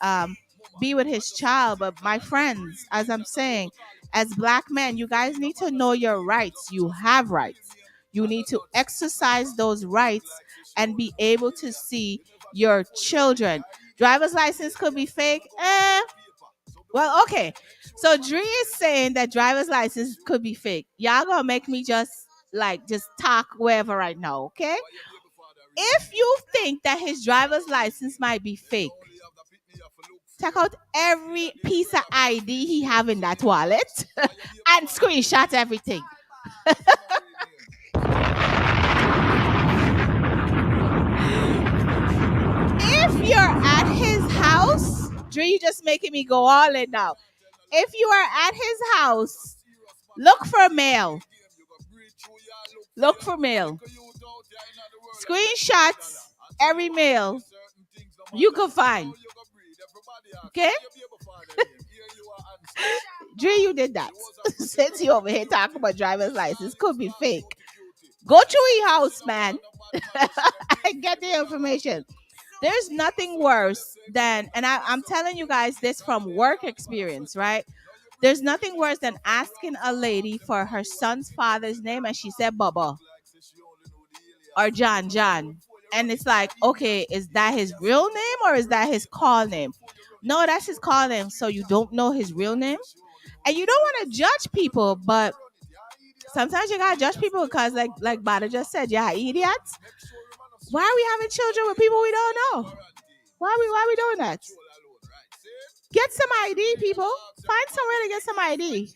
be with his child. But my friends, as I'm saying, as black men, you guys need to know your rights. You have rights. You need to exercise those rights and be able to see your children. Driver's license could be fake. Well, okay. So Dree is saying that driver's license could be fake. Y'all gonna make me just talk wherever right now, okay? If you think that his driver's license might be fake, check out every piece of ID he have in that wallet and screenshot everything. If you're at his house, Dree, you just making me go all in now. If you are at his house, look for mail. Look for mail. Screenshots every mail you can find. Okay? Dre, you did that. Since you over here talking about driver's license, could be fake. Go to your house, man. And get the information. There's nothing worse than, and I'm telling you guys this from work experience, right? There's nothing worse than asking a lady for her son's father's name and she said Bubba or John. And it's like, okay, is that his real name or is that his call name? No, that's his call name. So you don't know his real name? And you don't want to judge people, but sometimes you gotta judge people because like Bada just said, yeah, idiots. Why are we having children with people we don't know? Why are we doing that? Get some ID, people. Find somewhere to get some ID.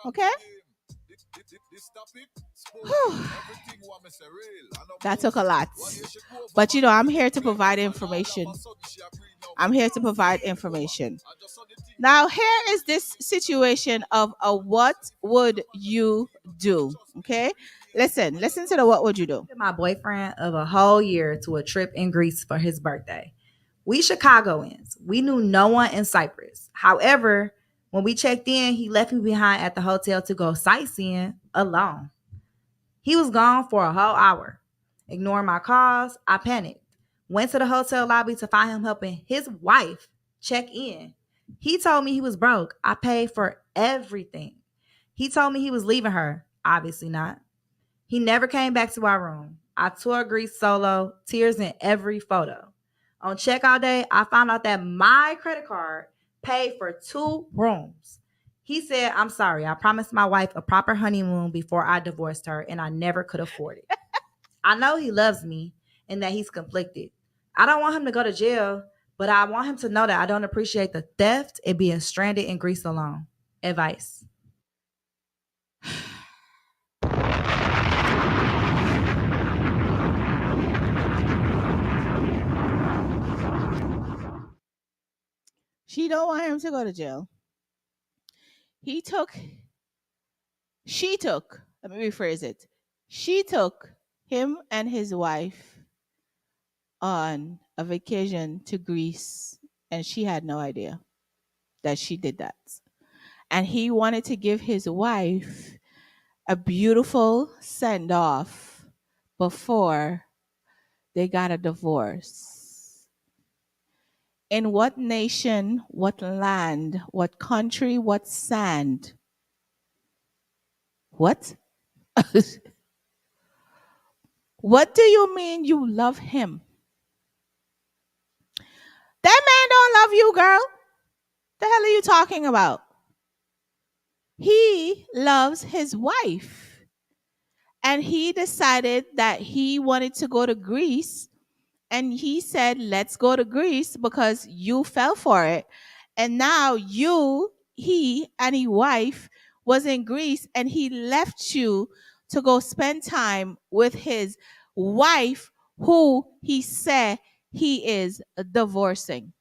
Okay? Whew. That took a lot. But you know, I'm here to provide information. I'm here to provide information. Now, here is this situation of a what would you do? Okay? Listen to the what would you do? My boyfriend of a whole year to a trip in Greece for his birthday. We Chicagoans. We knew no one in Cyprus. However, when we checked in, he left me behind at the hotel to go sightseeing alone. He was gone for a whole hour. Ignoring my calls, I panicked. Went to the hotel lobby to find him helping his wife check in. He told me he was broke. I paid for everything. He told me he was leaving her. Obviously not. He never came back to our room. I toured Greece solo, tears in every photo. On checkout day, I found out that my credit card paid for 2 rooms. He said, I'm sorry, I promised my wife a proper honeymoon before I divorced her, and I never could afford it. I know he loves me and that he's conflicted. I don't want him to go to jail, but I want him to know that I don't appreciate the theft and being stranded in Greece alone. Advice. She don't want him to go to jail. Let me rephrase it. She took him and his wife on a vacation to Greece and she had no idea that she did that. And he wanted to give his wife a beautiful send off before they got a divorce. In what nation, what land, what country, what sand? What? What do you mean you love him? That man don't love you, girl. The hell are you talking about? He loves his wife. And he decided that he wanted to go to Greece. And he said, let's go to Greece because you fell for it. And now he and his wife was in Greece and he left you to go spend time with his wife who he said he is divorcing.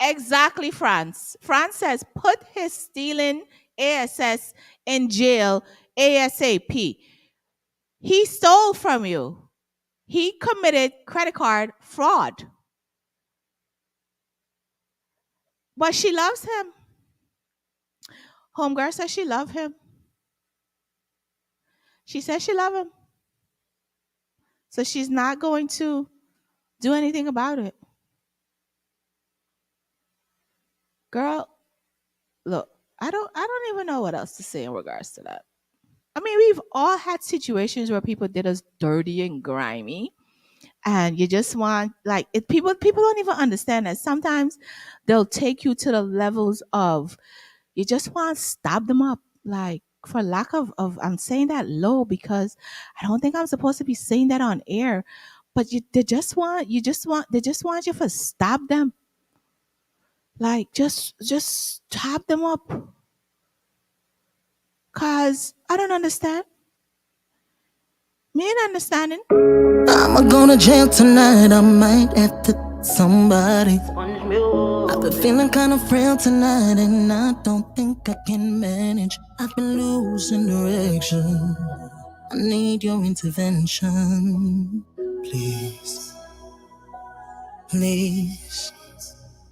Exactly, France. France says put his stealing ASS in jail ASAP. He stole from you. He committed credit card fraud. But she loves him. Homegirl says she loves him. She says she loves him. So she's not going to do anything about it. Girl, look, I don't even know what else to say in regards to that. I mean, we've all had situations where people did us dirty and grimy. And you just want like it, people don't even understand that sometimes they'll take you to the levels of you just want to stab them up, like for lack of I'm saying that low because I don't think I'm supposed to be saying that on air, but they just want you to stab them, like just stab them up, cause I don't understand. Me ain't understanding. I'm going to jail tonight. I might have to somebody. I've been feeling kind of frail tonight, and I don't think I can manage. I've been losing direction. I need your intervention. Please, please.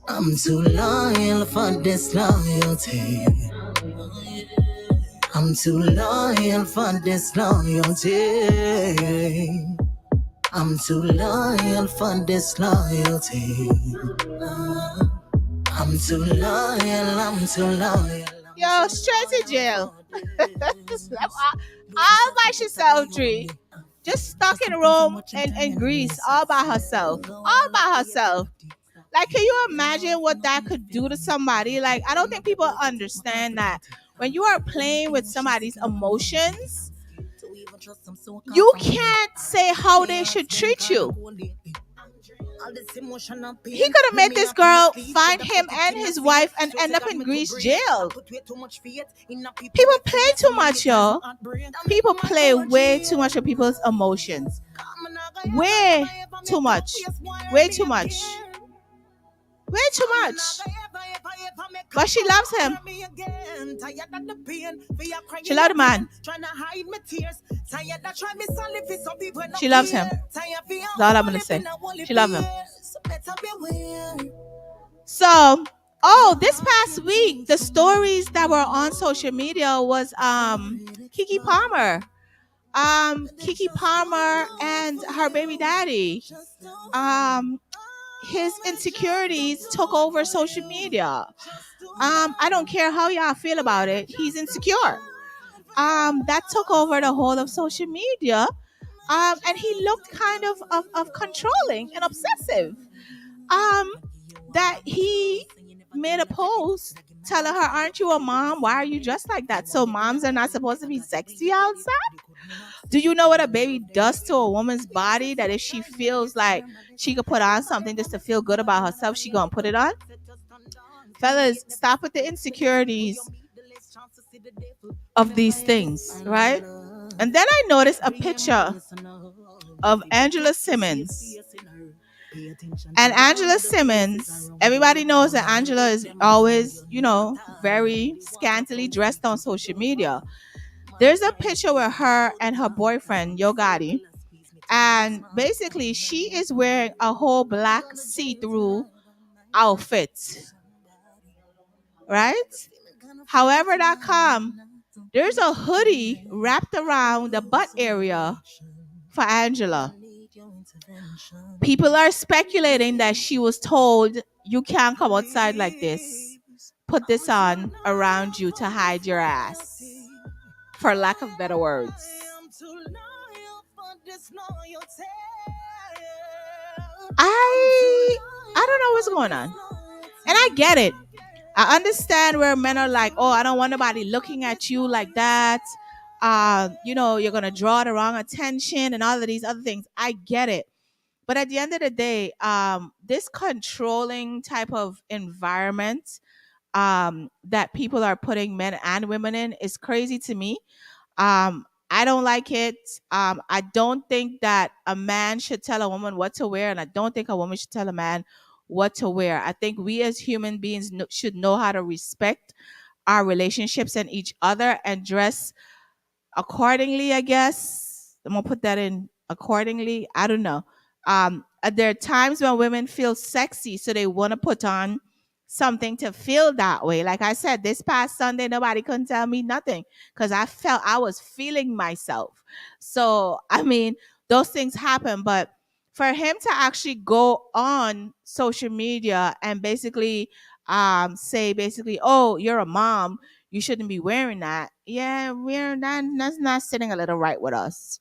I'm too loyal for this loyalty. I'm too loyal for this loyalty. I'm too loyal for this loyalty. I'm too loyal, I'm too loyal. Yo, straight to jail. All by herself, Tree. Just stuck in Rome and Greece all by herself. All by herself. Like, can you imagine what that could do to somebody? Like, I don't think people understand that when you are playing with somebody's emotions, you can't say how they should treat you. He could have made this girl find him and his wife and end up in Greece jail. People play too much, y'all. People play way too much with people's emotions. Way too much. Way too much. Way too much. But she loves him. She loves the man. She loves him. That's all I'm going to say. She loves him. So, this past week, the stories that were on social media was Keke Palmer. Keke Palmer and her baby daddy. His insecurities took over social media. I don't care how y'all feel about it. He's insecure. That took over the whole of social media. And he looked kind of controlling and obsessive. That he made a post telling her, aren't you a mom? Why are you dressed like that? So moms are not supposed to be sexy outside? Do you know what a baby does to a woman's body? That if she feels like she could put on something just to feel good about herself, she gonna put it on? Fellas, stop with the insecurities of these things, right? And then I noticed a picture of Angela Simmons. And Angela Simmons, everybody knows that Angela is always, very scantily dressed on social media. There's a picture with her and her boyfriend, Yo Gotti, And basically, she is wearing a whole black see-through outfit, right? However that come, there's a hoodie wrapped around the butt area for Angela. People are speculating that she was told, you can't come outside like this. Put this on around you to hide your ass, for lack of better words. I don't know what's going on. And I get it. I understand where men are like, oh, I don't want nobody looking at you like that. You're going to draw the wrong attention and all of these other things. I get it. But at the end of the day, this controlling type of environment that people are putting men and women in is crazy to me. I don't like it. I don't think that a man should tell a woman what to wear, and I don't think a woman should tell a man what to wear. I think we as human beings should know how to respect our relationships and each other and dress accordingly, I guess. I'm gonna put that in accordingly. I don't know. There are times when women feel sexy, so they want to put on something to feel that way. Like I said, this past Sunday, nobody couldn't tell me nothing because I felt I was feeling myself. So, I mean, those things happen, but for him to actually go on social media and basically say basically, oh, you're a mom, you shouldn't be wearing that. Yeah, we're not. That's not sitting a little right with us.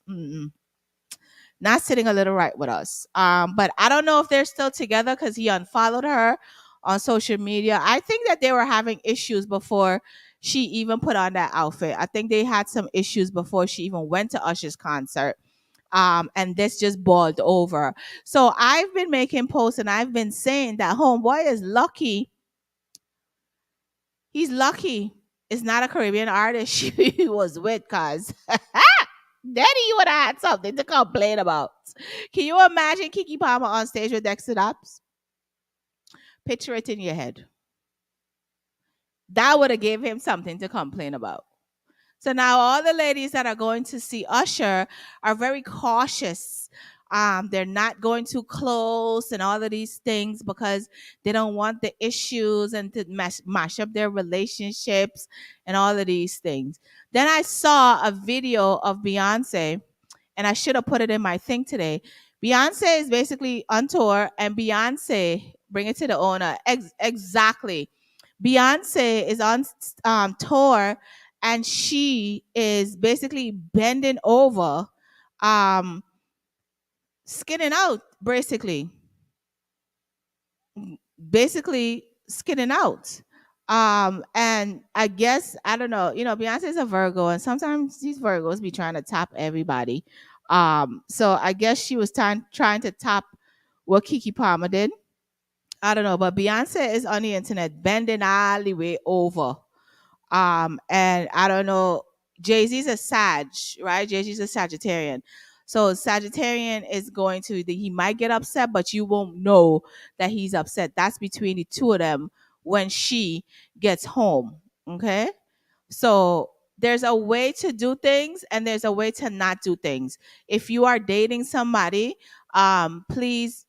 Not sitting a little right with us. But I don't know if they're still together because he unfollowed her on social media. I think that they were having issues before she even put on that outfit. I think they had some issues before she even went to Usher's concert. And this just boiled over. So I've been making posts and I've been saying that homeboy is lucky. He's lucky it's not a Caribbean artist she was with, cause Daddy, you would have had something to complain about. Can you imagine Kiki Palmer on stage with Dexter Daps? Picture it in your head. That would have gave him something to complain about. So now all the ladies that are going to see Usher are very cautious. They're not going too close and all of these things because they don't want the issues and to mash up their relationships and all of these things. Then I saw a video of Beyonce, and I should have put it in my thing today. Beyonce is basically on tour, and Beyonce, bring it to the owner. Exactly. Beyonce is on tour, and she is basically bending over, skinning out, basically skinning out. And I guess I don't know, Beyonce's a Virgo, and sometimes these Virgos be trying to top everybody. So I guess she was trying to top what Kiki Palmer did. I don't know, but Beyonce is on the internet bending all the way over. And I don't know, Jay-Z's a Sag, right? Jay-Z's a Sagittarian. So Sagittarian is going to he might get upset, but you won't know that he's upset. That's between the two of them when she gets home. Okay. So there's a way to do things and there's a way to not do things. If you are dating somebody, please,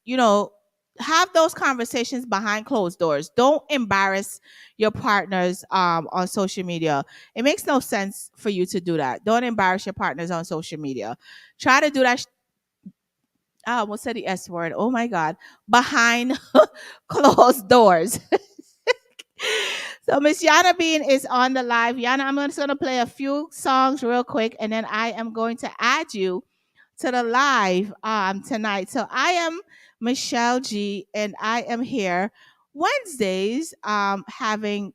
have those conversations behind closed doors. Don't embarrass your partners on social media. It makes no sense for you to do that. Don't embarrass your partners on social media. Try to do that. I almost said the S word. Oh my God. Behind closed doors. So Miss Yana Bean is on the live. Yana, I'm just going to play a few songs real quick, and then I am going to add you to the live tonight. So I am Michelle G, and I am here Wednesdays having,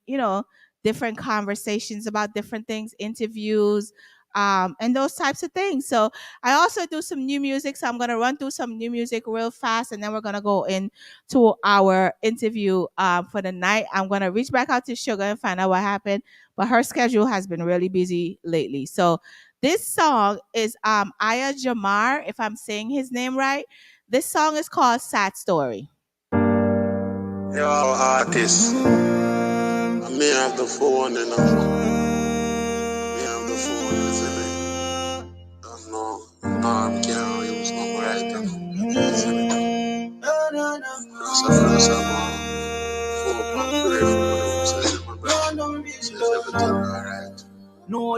different conversations about different things, interviews, and those types of things. So I also do some new music. So I'm going to run through some new music real fast, and then we're going to go into our interview for the night. I'm going to reach back out to Sugar and find out what happened, but her schedule has been really busy lately. So this song is Aya Jamar, if I'm saying his name right. This song is called Sad Story. Yo, artist. I may have the phone, I may have the phone, isn't it? I don't know. No, I can't use no more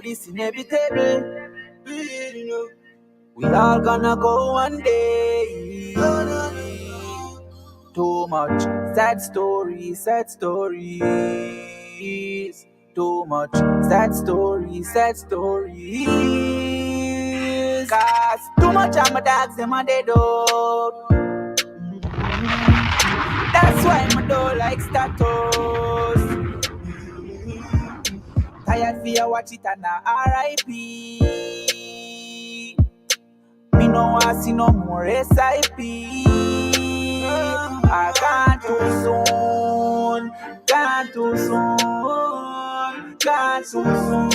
know this inevitable. You know, we all gonna go one day. Too much sad stories, sad stories. Too much sad stories, sad stories. Cause too much of my dogs, them are dead out. That's why my don't like status. Tired for watch it and a R.I.P. Me no want see no more SIP. I gone too soon, gone too soon, gone too soon.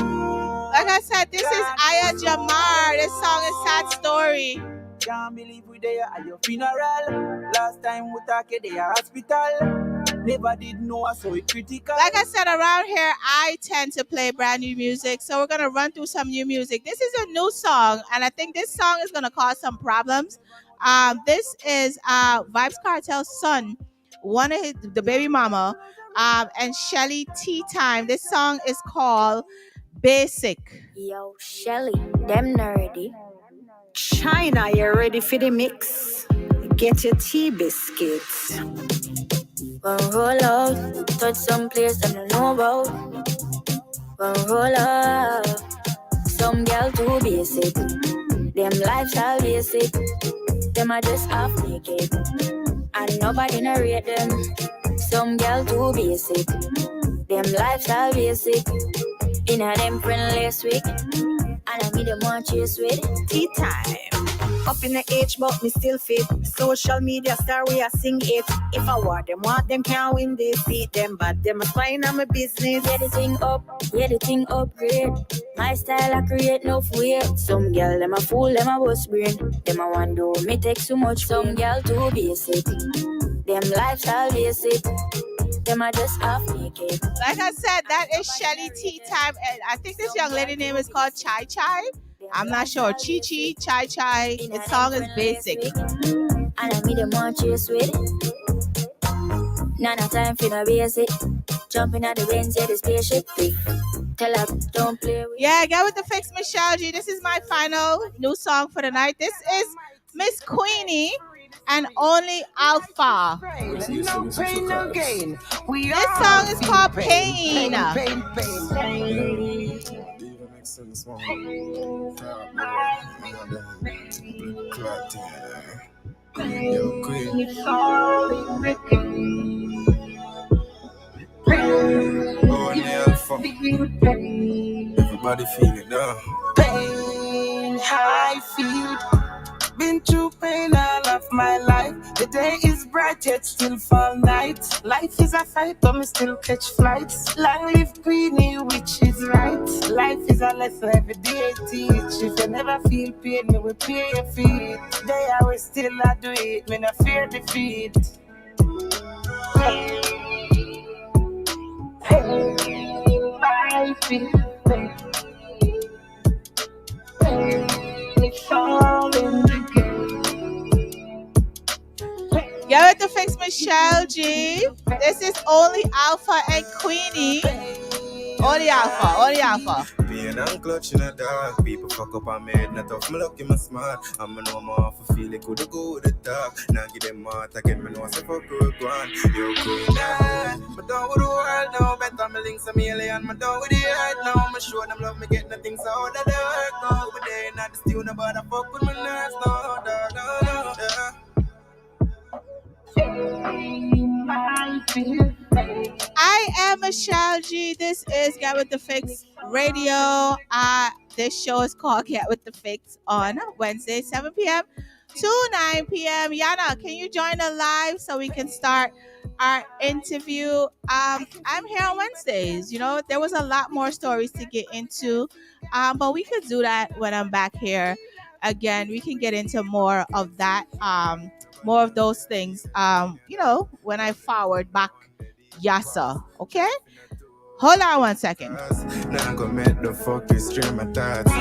Like I said, this is Aya Jamar. This song is Sad Story. Can't believe we there at your funeral. Last time we talked at the hospital. Never did know us so it critical. Like I said, around here, I tend to play brand new music. So we're going to run through some new music. This is a new song, and I think this song is going to cause some problems. This is Vibes Cartel's son, one of the baby mama, and Shelly Tea Time. This song is called Basic. Yo, Shelly, them nerdy. China, you ready for the mix? Get your tea biscuits. One roll out, touch some place I don't know about. One roll out, some girl too basic. Them lifestyle basic. Them are just half naked, and nobody narrate them. Some girl too basic. Them lifestyle basic. In a them friendly week, and I meet them one chase with Tea time. Up in the age, but me still fit. Social media star, we are sing it. If I want them can't win this. Beat them, but them a spying on my business. yeah the thing upgrade. My style I create no weight. Some girl them a fool, them a bust brain. Them a want do me take so much. Some girl too basic. Them lifestyle basic. Them are just half naked. Like I said, that is Shelly Tea Time. And I think this young lady name is called Chai Chai. I'm not sure. Chi Chi, Chai Chai. The song is Basic. And I meet them one chase with. None of time for no basic. Jumping at the Benz, yeah, the spaceship. Tell her, don't play with. Yeah, get with the fix, Michelle G. This is my final new song for the night. This is Miss Queenie and Only Alpha. No pain, no gain. This song is called Pain. Everybody feel it now. Pain, I feel. Been through pain all of my life. The day is bright yet still fall night. Life is a fight but me still catch flights. Long live Queenie, which is right. Life is a lesson every day teach. If you never feel pain, me will pay your feet. Today I will still I do it. Me no fear defeat. Pain, I feel pain. Pain, it's all in the Get with the fix, Michelle G. This is Only Alpha and Queenie. Only Alpha. Being and clutch in the dark. People fuck up on me head, not tough. Me lucky, my smart. I'm know my off a feel it could go with the talk. Now give them heart again, me know I say fuck with one. Yo, Queen, but down with the world now. Better me links a alien. Me down with the earth now. Me show them love, me get nothing so out of the work now. But they not the stew, nobody fuck with my nerves now. I am Michelle G. This is Get With The Fix Radio. This show is called Get With The Fix on Wednesday, 7 p.m. to 9 p.m. Yana, can you join us live so we can start our interview? I'm here on Wednesdays. You know, there was a lot more stories to get into, but we could do that when I'm back here again. We can get into more of that, more of those things, you know, when I forward back Yasa. Okay? Hold on one second. Now I'm gonna make the fuck you stream my thoughts.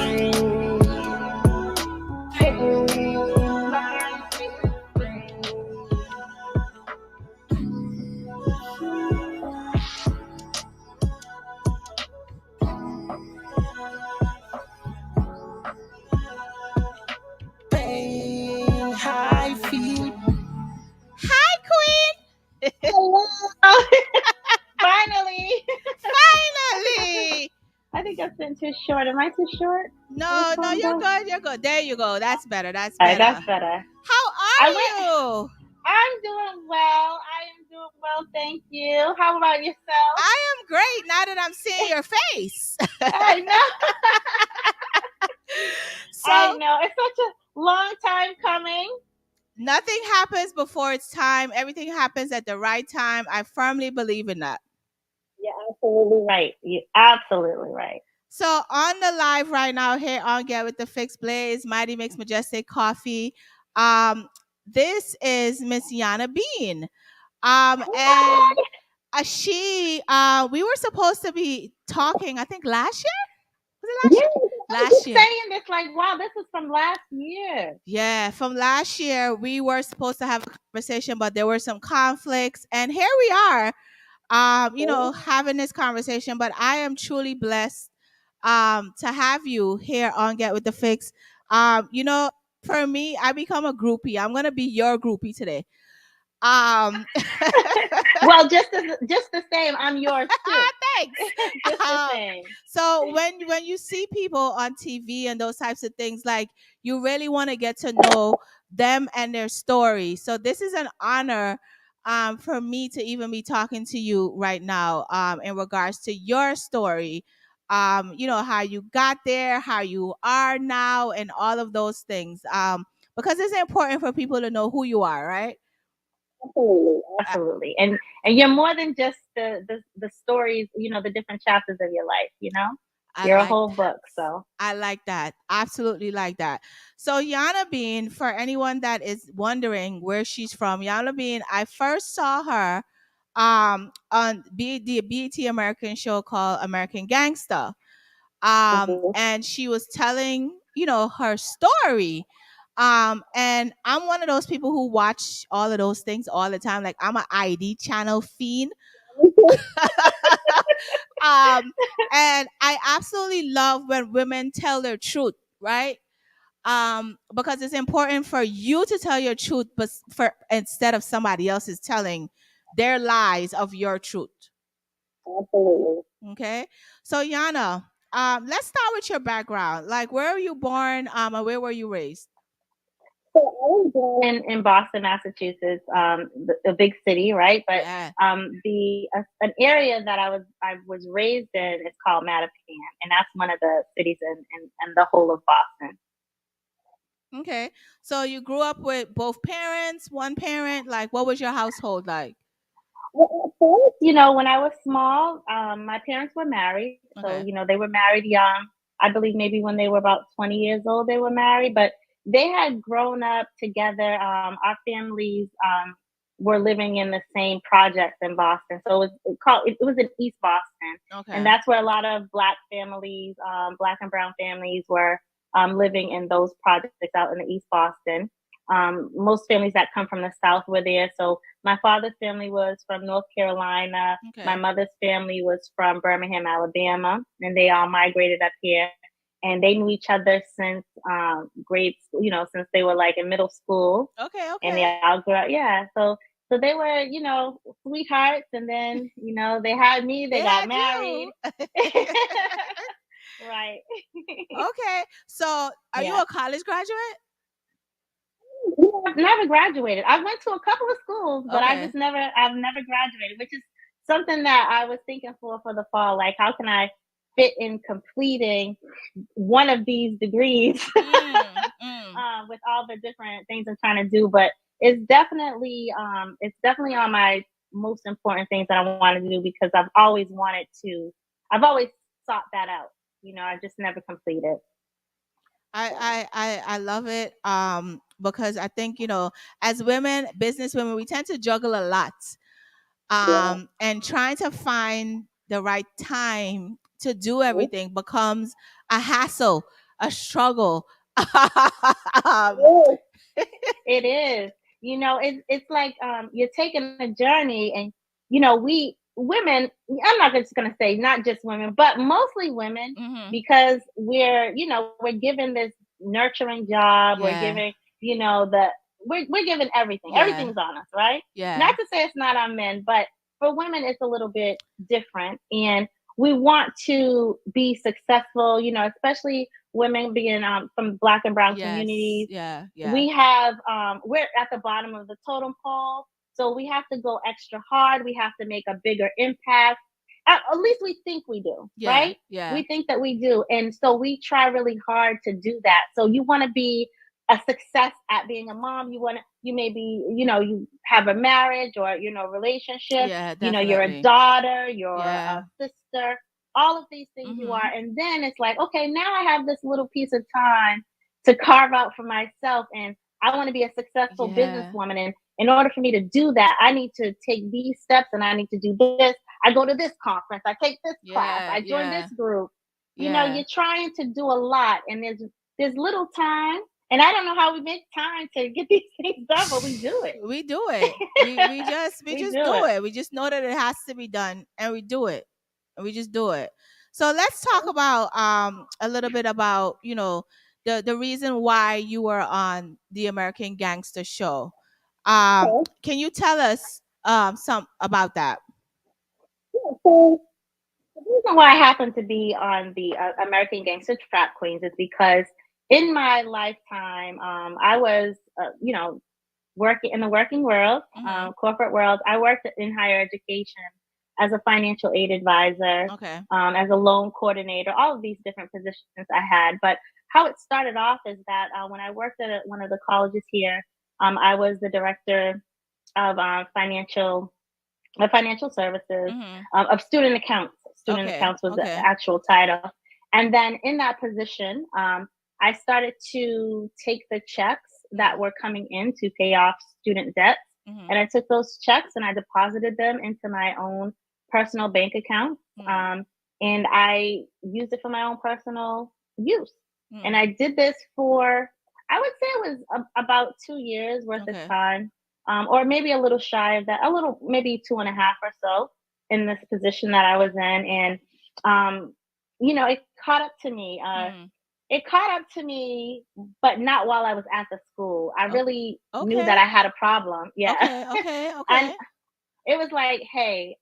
too short? Am I too short? No, you're good. You're good. There you go. That's better. That's All right, better. that's better. How are you? I'm doing well. I am doing well, thank you. How about yourself? I am great now that I'm seeing your face. I know. So I know. It's such a long time coming. Nothing happens before its time. Everything happens at the right time. I firmly believe in that. You're absolutely right. You're absolutely right. So on the live right now here on Get With The Fix Blaze, Mighty Mix Majestic Coffee. This is Miss Yana Bean. And we were supposed to be talking, I think last year? Was it last year? Last year. Saying this like, wow, this is from last year. Yeah, from last year, we were supposed to have a conversation, but there were some conflicts. And here we are, having this conversation. But I am truly blessed to have you here on Get With The Fix. For me, I become a groupie. I'm going to be your groupie today. Well, just the same, I'm yours too. Thanks. Just the same. So when you see people on TV and those types of things, like, you really want to get to know them and their story. So this is an honor for me to even be talking to you right now in regards to your story. How you got there, how you are now, and all of those things. Because it's important for people to know who you are, right? Absolutely. And you're more than just the stories, the different chapters of your life, You're a whole book. So I like that. Absolutely like that. So Yana Bean, for anyone that is wondering where she's from, Yana Bean, I first saw her on the BET American show called American Gangster. And she was telling, her story. And I'm one of those people who watch all of those things all the time. Like, I'm an ID channel fiend. And I absolutely love when women tell their truth, right? Because it's important for you to tell your truth, but instead of somebody else's telling their lies of your truth. Absolutely. Okay. So Yana, let's start with your background. Like, where were you born? And where were you raised? So I was born in Boston, Massachusetts, a big city, right? But an area that I was raised in is called Mattapan, and that's one of the cities in the whole of Boston. Okay, so you grew up with both parents, one parent. Like, what was your household like? Well, first, when I was small, my parents were married, so they were married young. I believe maybe when they were about 20 years old, they were married, but they had grown up together. Our families were living in the same projects in Boston. So it was in East Boston. And that's where a lot of Black families, Black and brown families were living in those projects out in the East Boston. Most families that come from the South were there. So my father's family was from North Carolina. My mother's family was from Birmingham, Alabama. And they all migrated up here. And they knew each other since grades, since they were like in middle school. Okay. And they all grew up, So they were, sweethearts. And then, they had me. They got married. Right. Okay. So are you a college graduate? I've never graduated. I went to a couple of schools, but I've never graduated, which is something that I was thinking for the fall. Like, how can I fit in completing one of these degrees with all the different things I'm trying to do? But it's definitely on my most important things that I want to do, because I've always sought that out. I just never completed. I love it because I think, as women, business women, we tend to juggle a lot. And trying to find the right time to do everything becomes a hassle, a struggle. It is. It's like you're taking a journey, and we women, I'm not just going to say not just women, but mostly women, because we're given this nurturing job. We're giving, we're given everything. Everything's on us, right? Yeah. Not to say it's not on men, but for women, it's a little bit different. And we want to be successful, you know, especially women being from Black and Brown communities. Yeah. We have we're at the bottom of the totem pole, so we have to go extra hard. We have to make a bigger impact. At least we think we do, right? Yeah. We think that we do, and so we try really hard to do that. So you want to be a success at being a mom. You may be, you know, you have a marriage or, you know, relationship. Yeah, You know, you're a definitely. daughter, you're Yeah. a sister. All of these things you are, and then it's like, okay, now I have this little piece of time to carve out for myself, and I want to be a successful businesswoman. And in order for me to do that, I need to take these steps, and I need to do this. I go to this conference, I take this class, I join this group. You know, you're trying to do a lot, and there's little time. And I don't know how we make time to get these things done, but we do it. We do it. We just do it. We just know that it has to be done, and we do it. And we just do it. So let's talk about a little bit about, you know, the reason why you were on the American Gangster show. Can you tell us some about that? So the reason why I happen to be on the American Gangster Trap Queens is because in my lifetime, I was, you know, working in the working world, corporate world. I worked in higher education as a financial aid advisor, as a loan coordinator, all of these different positions I had. But how it started off is that when I worked at one of the colleges here, I was the director of financial services, of student accounts. Student accounts was the actual title. And then in that position, I started to take the checks that were coming in to pay off student debts. And I took those checks and I deposited them into my own personal bank account. And I used it for my own personal use. And I did this for, I would say it was about 2 years worth of time. Or maybe a little shy of that, maybe 2.5 or so in this position that I was in. And, you know, it caught up to me. It caught up to me, but not while I was at the school. I really knew that I had a problem. Yeah. And it was like, hey,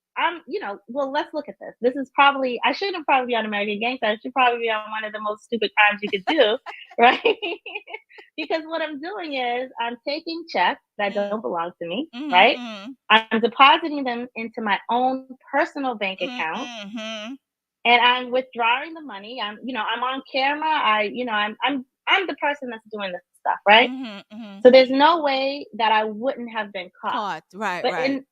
you know, well, let's look at this. This is probably, I shouldn't probably be on American Gangster. I should probably be on one of the most stupid crimes you could do, right? Because what I'm doing is I'm taking checks that don't belong to me, right? I'm depositing them into my own personal bank account. And I'm withdrawing the money. I'm on camera. I'm the person that's doing this stuff, right? So there's no way that I wouldn't have been caught. Right.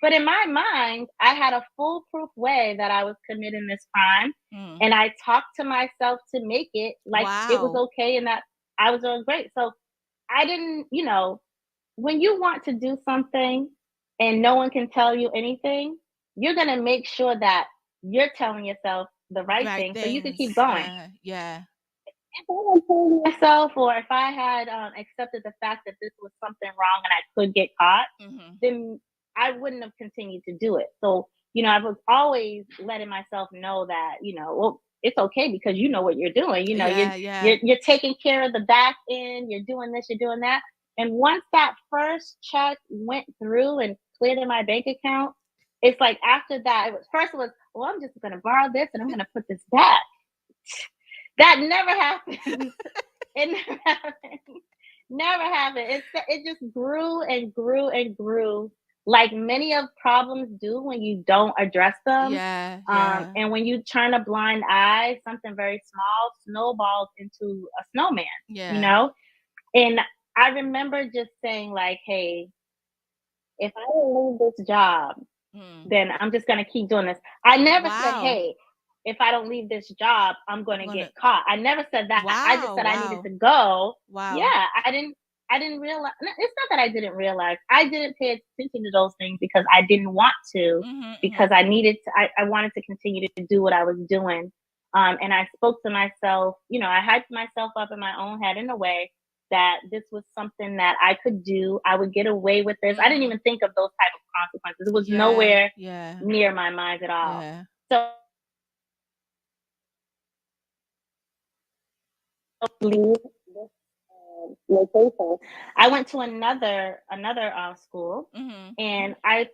But in my mind, I had a foolproof way that I was committing this crime, and I talked to myself to make it like it was okay and that I was doing great. So I didn't, you know, when you want to do something and no one can tell you anything, you're gonna make sure that you're telling yourself the right thing so you can keep going. Yeah. If I had told myself, or if I had accepted the fact that this was something wrong and I could get caught, then I wouldn't have continued to do it. So, you know, I was always letting myself know that, you know, well, it's okay because you know what you're doing. You know, you're taking care of the back end, you're doing this, you're doing that. And once that first check went through and cleared in my bank account, it's like after that, it was, well, I'm just going to borrow this and I'm going to put this back. That never happened. It never happened. Never happened. It just grew and grew and grew, like many of problems do when you don't address them. And when you turn a blind eye, something very small snowballs into a snowman. You know? And I remember just saying, like, hey, if I don't leave this job, then I'm just going to keep doing this. I never said, hey, if I don't leave this job, I'm going to get caught. I never said that. I just said I needed to go. Yeah, I didn't realize. It's not that I didn't realize. I didn't pay attention to those things because I didn't want to, because I needed to, I wanted to continue to do what I was doing. And I spoke to myself, you know, I hyped myself up in my own head in a way that this was something that I could do. I would get away with this. I didn't even think of those type of consequences. It was nowhere near my mind at all. So leave this location. I went to another school, Mm-hmm. and I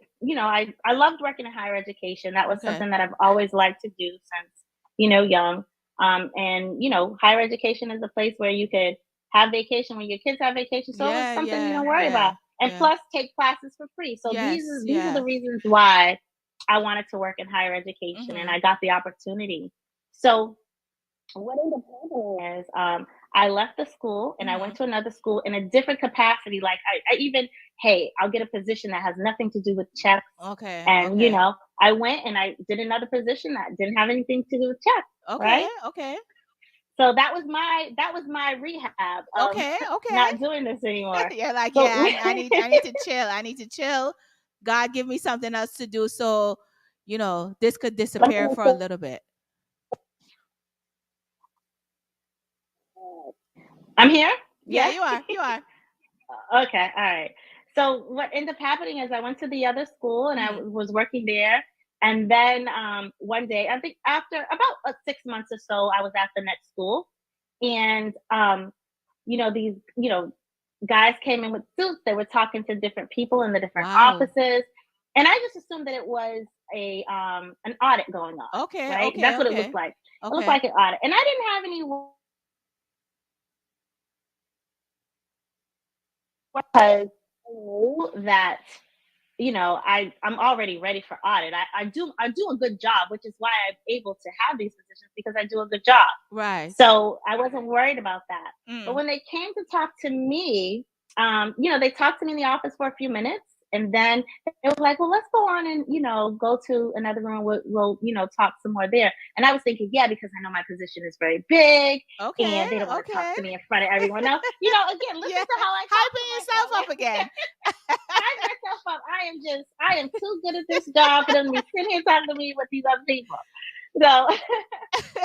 loved working in higher education. That was Okay. something that I've always liked to do since young. And higher education is a place where you could have vacation when your kids have vacation, so it was Yeah, something you yeah, don't worry yeah, about, and yeah. plus take classes for free. So these Yes, are yeah. the reasons why I wanted to work in higher education, and Mm-hmm. I got the opportunity. So what ended up happening is I left the school and I Mm-hmm. went to another school in a different capacity. Like I even, hey, I'll get a position that has nothing to do with checks. Okay, And okay. I went and I did another position that didn't have anything to do with checks, Okay, right? okay. So that was my rehab of Okay, okay. not doing this anymore. You're like, So yeah, I need to chill. I need to chill. God give me something else to do so, this could disappear for a little bit. I'm here. Yeah, Yeah. you are. You are. Okay, all right. So what ended up happening is I went to the other school and I Mm. was working there. And then one day, I think after about 6 months or so, I was at the next school, and these guys came in with suits. They were talking to different people in the different Wow. offices, and I just assumed that it was a an audit going on. Okay, Right? okay, That's what it okay. looked like. It looked Okay. like an audit, and I didn't have any because I knew that I'm already ready for audit. I do a good job, which is why I'm able to have these positions, because I do a good job. Right. So I wasn't worried about that. But Mm. when they came to talk to me, they talked to me in the office for a few minutes, and then they were like, "Well, let's go on and go to another room. We'll talk some more there." And I was thinking, yeah, because I know my position is very big, Okay, and they don't want to talk okay. to me in front of everyone else. Again, listen Yeah. to how I talk to Hyping yourself myself. up again. Hype myself up. I am too good at this job for them to be sitting here talking to me with these other people. So,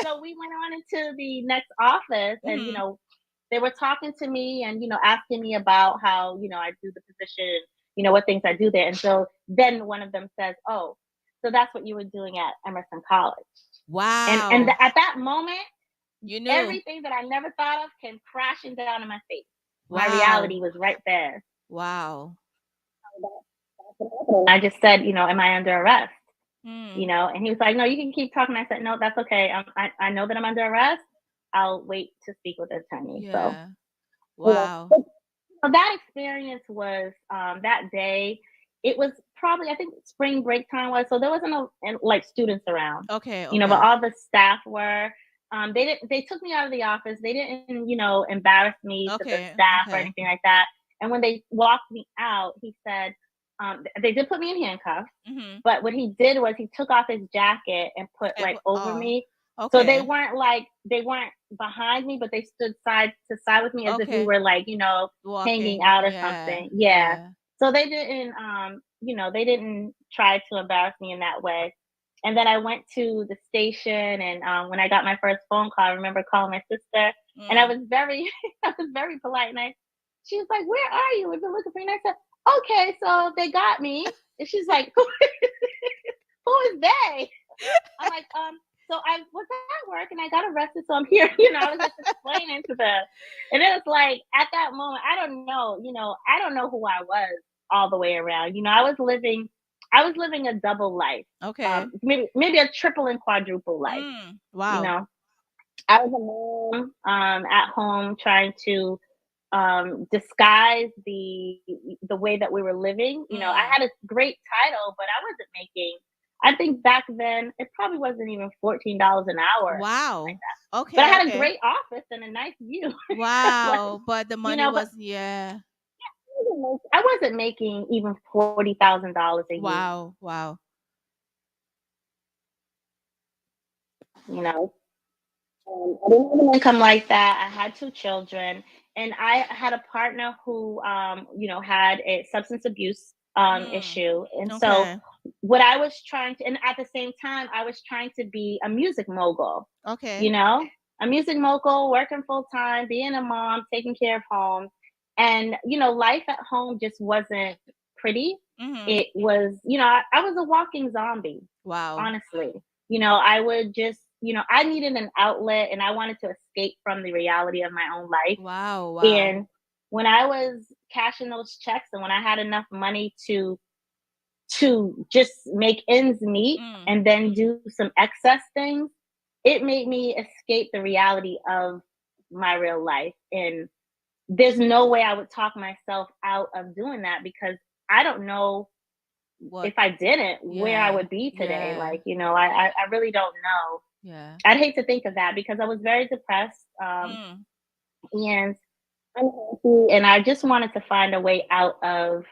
so we went on into the next office, and Mhm. they were talking to me and asking me about how I do the position, what things I do there. And so then one of them says, "Oh, so that's what you were doing at Emerson College." And Wow. at that moment, You knew. everything that I never thought of came crashing down in my face. My Wow. reality was right there. Wow. And I just said, "Am I under arrest?" Mm. And he was like, "No, you can keep talking." I said, "No, that's okay. I know that I'm under arrest. I'll wait to speak with the attorney." So, Yeah. Wow. so that experience was that day. It was probably, I think, spring break time was, so there wasn't like students around, Okay, but okay. all the staff were. They didn't. They took me out of the office. They didn't, embarrass me to the Okay, staff or okay. anything like that. And when they walked me out, he said, they did put me in handcuffs. Mhm. But what he did was he took off his jacket and put And like over oh, me. So okay. they weren't behind me, but they stood side to side with me as if we Okay. were like, hanging Walking. out or Yeah. something. Yeah. Yeah. So they didn't try to embarrass me in that way. And then I went to the station, and when I got my first phone call, I remember calling my sister, and I Mm. was very, I was very polite, and she was like, "Where are you? We've been looking for you." And I said, "Okay, so they got me." And she's like, "Who is they?" I'm like, so I was at work and I got arrested, so I'm here." I was just explaining to them. And it was like, at that moment, I don't know, I don't know who I was all the way around. I was living a double life. Okay. Maybe a triple and quadruple life. You Wow. know, I was a mom at home trying to disguise the way that we were living. I Mm. had a great title, but I wasn't making. I think back then it probably wasn't even $14 an hour or something like Wow. that. But I Okay, had a okay. great office and a nice view. Like, Wow. But the money but was, yeah. I wasn't making even $40,000 a year. Wow. Wow. You know, I didn't have an income like that. I had two children, and I had a partner who, had a substance abuse Mm. issue. And so, Okay. what I was trying to, and at the same time, I was trying to be a music mogul. Okay. You know, a music mogul, working full time, being a mom, taking care of home, and life at home just wasn't pretty. Mhm. It was, I was a walking zombie, Wow. honestly. I would just, I needed an outlet, and I wanted to escape from the reality of my own life. Wow. Wow. And when I was cashing those checks and when I had enough money to just make ends meet and then do some excess things, it made me escape the reality of my real life. And there's no way I would talk myself out of doing that, because I don't know if I didn't where I would be today. Like, you know, I really don't know. Yeah. I'd hate to think of that, because I was very depressed. And unhealthy, and I just wanted to find a way out of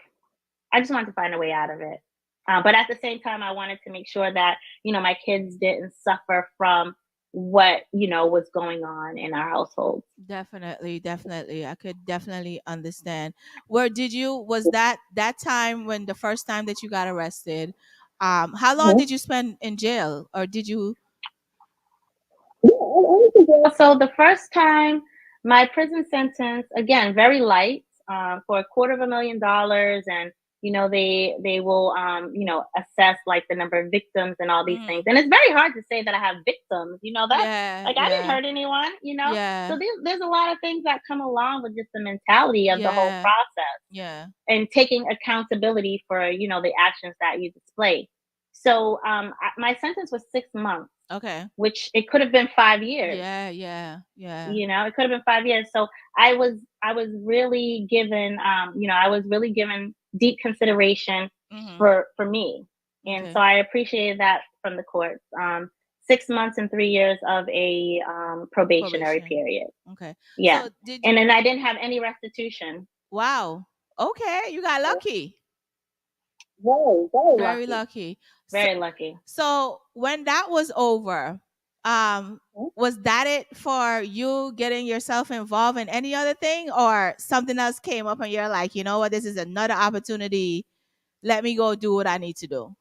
it. But at the same time, I wanted to make sure that, you know, my kids didn't suffer from what, you know, was going on in our household. Definitely, definitely. I could definitely understand. Was that time when the first time that you got arrested? How long did you spend in jail, or did you? So the first time, my prison sentence, again, very light, for $250,000, and you know they will you know, assess like the number of victims and all these things. And it's very hard to say that I have victims. You know, that's like I didn't hurt anyone. You know, so there's a lot of things that come along with just the mentality of the whole process. Yeah. And taking accountability for, you know, the actions that you display. So my sentence was 6 months. Okay. Which it could have been 5 years. Yeah. You know, it could have been 5 years. So I was really given you know, I was really given deep consideration for me. And so I appreciated that from the courts. 6 months and 3 years of a probationary period. Okay. Yeah. So and then I didn't have any restitution. Wow. Okay, you got lucky. Very lucky. Very lucky. So when that was over, was that it for you getting yourself involved in any other thing, or something else came up and you're like, you know what, this is another opportunity. Let me go do what I need to do.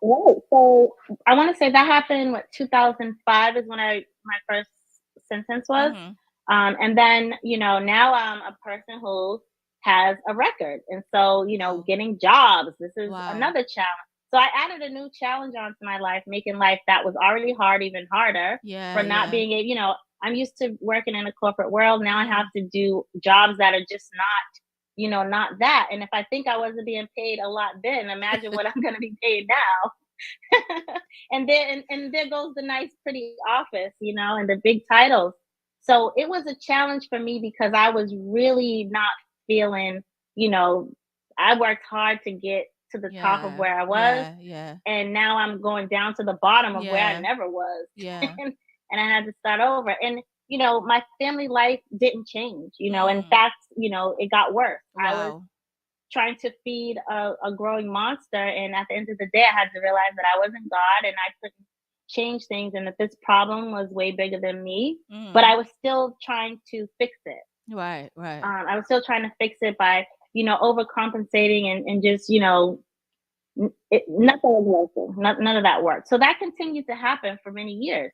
Right. So I want to say that happened. 2005 is when my first sentence was. And then, you know, now I'm a person who has a record, and so, you know, getting jobs. This is another challenge. So I added a new challenge onto my life, making life that was already hard even harder. For not being able, you know, I'm used to working in a corporate world. Now I have to do jobs that are just not, you know, not that. And if I think I wasn't being paid a lot then, imagine what I'm going to be paid now. And there goes the nice, pretty office, you know, and the big titles. So it was a challenge for me, because I was really not feeling, you know, I worked hard to get to the top of where I was. And now I'm going down to the bottom of where I never was. And I had to start over. And, you know, my family life didn't change, you know, in fact, you know, it got worse. I was trying to feed a growing monster. And at the end of the day, I had to realize that I wasn't God, and I couldn't change things, and that this problem was way bigger than me. But I was still trying to fix it. Right. I was still trying to fix it by, you know, overcompensating and just, you know, nothing was working. None of that worked. So that continued to happen for many years.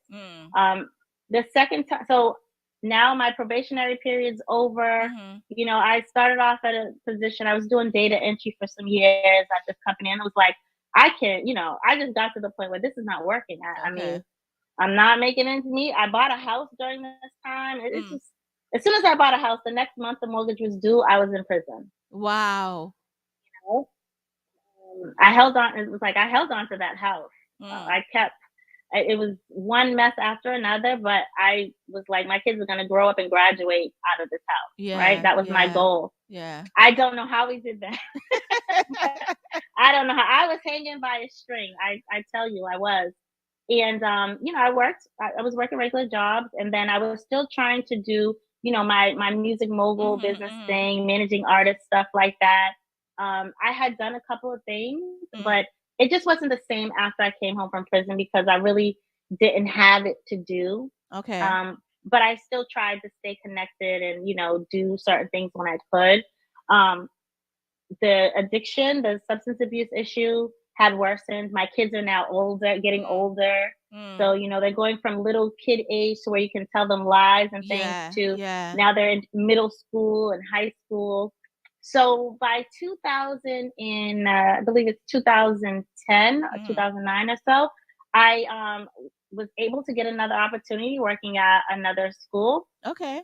The second time, so now my probationary period's over. You know, I started off at a position, I was doing data entry for some years at this company, and it was like, I can't, you know, I just got to the point where this is not working. I mean, I'm not making ends meet. I bought a house during this time. It's just, as soon as I bought a house, the next month the mortgage was due, I was in prison. Wow. You know? I held on. It was like I held on to that house. It was one mess after another, but I was like, my kids are going to grow up and graduate out of this house. Right. That was my goal. Yeah. I don't know how we did that. I don't know how. I was hanging by a string. I tell you, I was. And, you know, I was working regular jobs, and then I was still trying to do, you know, my music mogul business thing, managing artists, stuff like that. I had done a couple of things, but it just wasn't the same after I came home from prison, because I really didn't have it to do. Okay. But I still tried to stay connected and, you know, do certain things when I could. The addiction, the substance abuse issue had worsened. My kids are now older, getting older. So, you know, they're going from little kid age to where you can tell them lies and things to now they're in middle school and high school. So by 2000 I believe it's 2010 or 2009 or so, I was able to get another opportunity working at another school. Okay.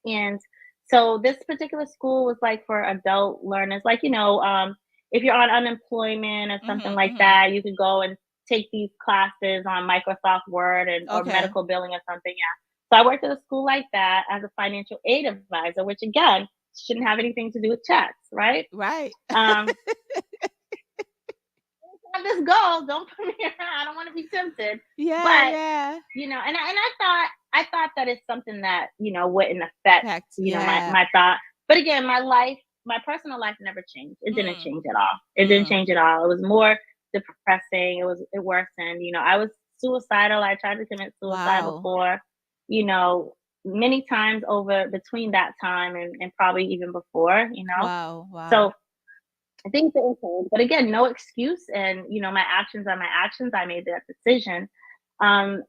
And So this particular school was like for adult learners, like, if you're on unemployment or something like that, you could go and take these classes on Microsoft Word or Okay. medical billing or something. Yeah. So I worked at a school like that as a financial aid advisor, which again shouldn't have anything to do with checks, right? Right. Have this goal. Don't put me around. I don't want to be tempted. Yeah, But yeah. and I thought that it's something that wouldn't affect Fact, my thought. But again, my personal life never changed. It didn't change at all. It didn't change at all. It was more depressing. It worsened. I was suicidal. I tried to commit suicide Wow. before. Many times over between that time and probably even before. Wow. Wow. So I think the influence, but again, no excuse. And, my actions are my actions. I made that decision. And,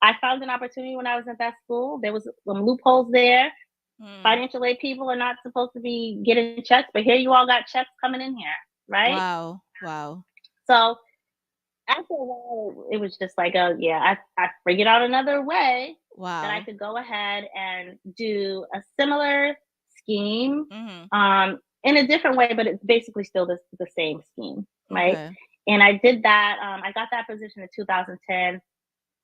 I found an opportunity when I was at that school. There was some loopholes there. Financial aid people are not supposed to be getting checks, but here you all got checks coming in here, right? Wow. Wow. So after a while, it was just like, I figured out another way that I Wow. could go ahead and do a similar scheme, in a different way, but it's basically still the same scheme, right? Okay. And I did that. I got that position in 2010,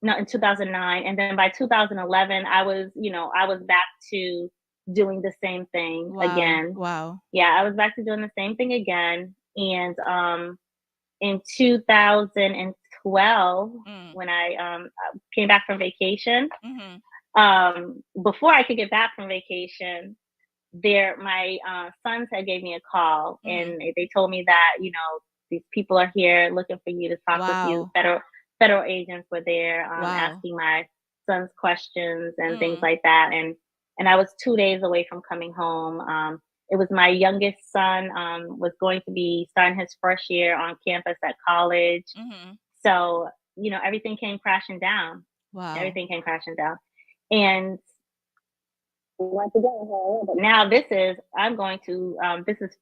no, in 2009, and then by 2011, I was back to doing the same thing Wow. again. Wow. Yeah, I was back to doing the same thing again, and in 2012, when I came back from vacation, before I could get back from vacation, my sons had gave me a call, and they told me that these people are here looking for you to talk with you. Federal agents were there asking my sons questions and things like that, and I was 2 days away from coming home. It was my youngest son was going to be starting his first year on campus at college. So, everything came crashing down. Wow. Everything came crashing down. And once again, but now this is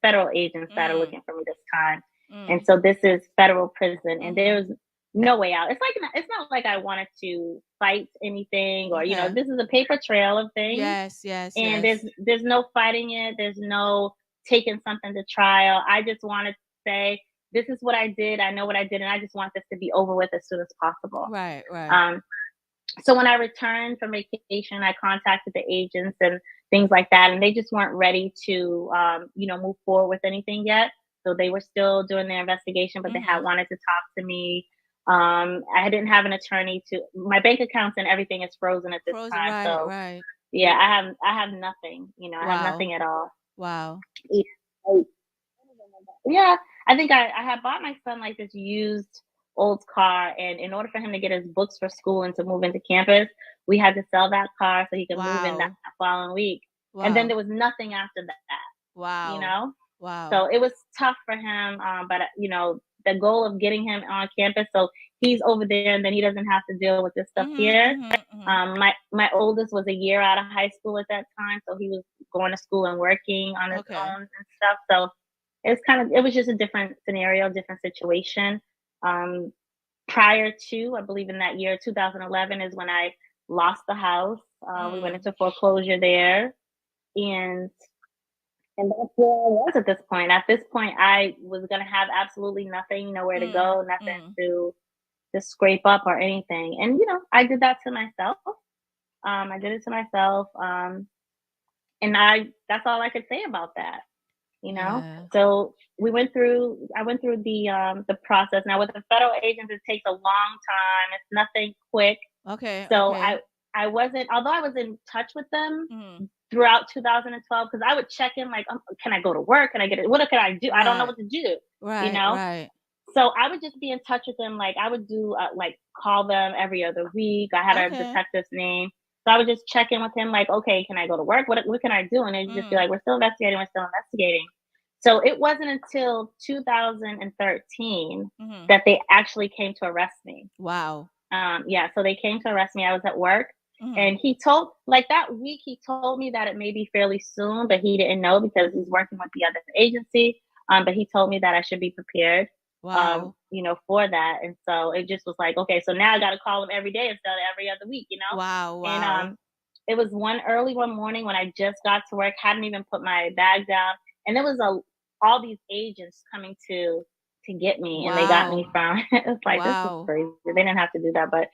federal agents that are looking for me this time. And so this is federal prison, and there's no way out. It's not like I wanted to fight anything or, this is a paper trail of things. Yes, yes, and yes. there's no fighting it. There's no taking something to trial. I just wanted to say, this is what I did. I know what I did, and I just want this to be over with as soon as possible. Right, right. So when I returned from vacation, I contacted the agents and things like that, and they just weren't ready to, move forward with anything yet. So they were still doing their investigation, but they had wanted to talk to me. I didn't have an attorney my bank accounts and everything is frozen at this time. Right, so right. yeah, I have nothing. I have nothing at all. Wow. Yeah, I think I had bought my son like this used old car, and in order for him to get his books for school and to move into campus, we had to sell that car so he could move in that following week. Wow. And then there was nothing after that. Wow. Wow. So it was tough for him, but the goal of getting him on campus, so he's over there, and then he doesn't have to deal with this stuff here. My oldest was a year out of high school at that time, so he was going to school and working on his own and stuff. So it was just a different scenario, different situation. Prior to, I believe in that year, 2011 is when I lost the house. We went into foreclosure there, and that's where I was at this point. At this point, I was going to have absolutely nothing, nowhere to go, nothing to scrape up or anything. And, I did that to myself. I did it to myself. And that's all I could say about that. Yeah. So I went through the process. Now with the federal agents, it takes a long time. It's nothing quick. Okay. So okay. I wasn't, although I was in touch with them throughout 2012, because I would check in like, can I go to work? Can I get it? What can I do? I don't know what to do. Right. Right. So I would just be in touch with them. Like I would do call them every other week. I had a detective's name. So I would just check in with him like, okay, can I go to work? What can I do? And they'd just be like, we're still investigating. So it wasn't until 2013 that they actually came to arrest me. Wow. So they came to arrest me. I was at work, and he told that week, he told me that it may be fairly soon, but he didn't know because he's working with the other agency. But he told me that I should be prepared. Wow. For that. And so it just was like, okay, so now I got to call him every day instead of every other week, Wow. And it was one morning when I just got to work, hadn't even put my bag down, and there was all these agents coming to get me, and they got me from. It was like this is crazy. They didn't have to do that, but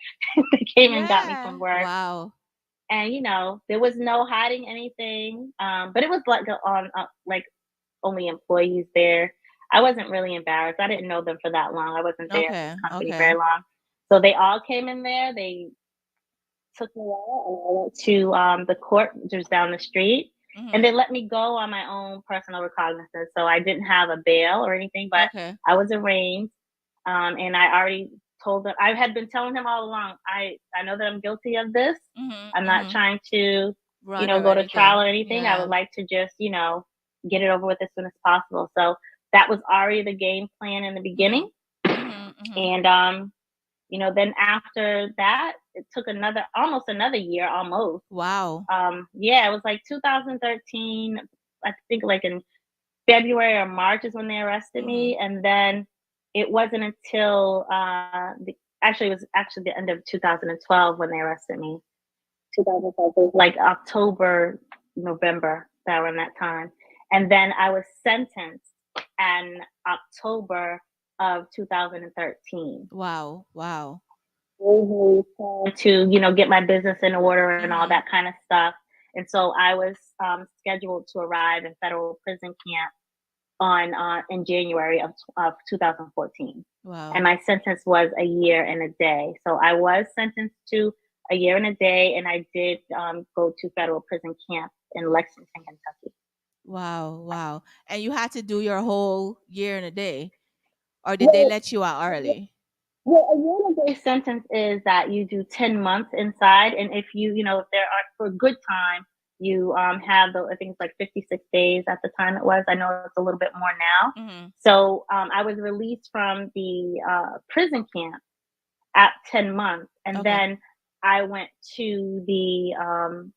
they came and got me from work. Wow. And there was no hiding anything, but it was like on like only employees there. I wasn't really embarrassed. I didn't know them for that long. I wasn't there in the company very long. So they all came in there. They took me out, and I went to the court just down the street, and they let me go on my own personal recognizance. So I didn't have a bail or anything, but I was arraigned, and I already told them. I had been telling him all along. I know that I'm guilty of this. I'm not trying to, go to trial or anything. I would like to just, get it over with as soon as possible. So that was already the game plan in the beginning, and then after that, it took almost another year, almost. Wow. Yeah, it was like 2013. I think like in February or March is when they arrested me, and then it wasn't until it was actually the end of 2012 when they arrested me. 2012, like October, November, around that time, and then I was sentenced in October of 2013. Wow. To get my business in order and all that kind of stuff. And so I was scheduled to arrive in federal prison camp in January of 2014. Wow. And my sentence was a year and a day. So I was sentenced to a year and a day, and I did go to federal prison camp in Lexington, Kentucky. Wow. And you had to do your whole year and a day, or did they let you out early? Well, a year and a day sentence is that you do 10 months inside, and if if there are for a good time, you have I think it's like 56 days at the time it was. I know it's a little bit more now. So I was released from the prison camp at 10 months, and then I went to the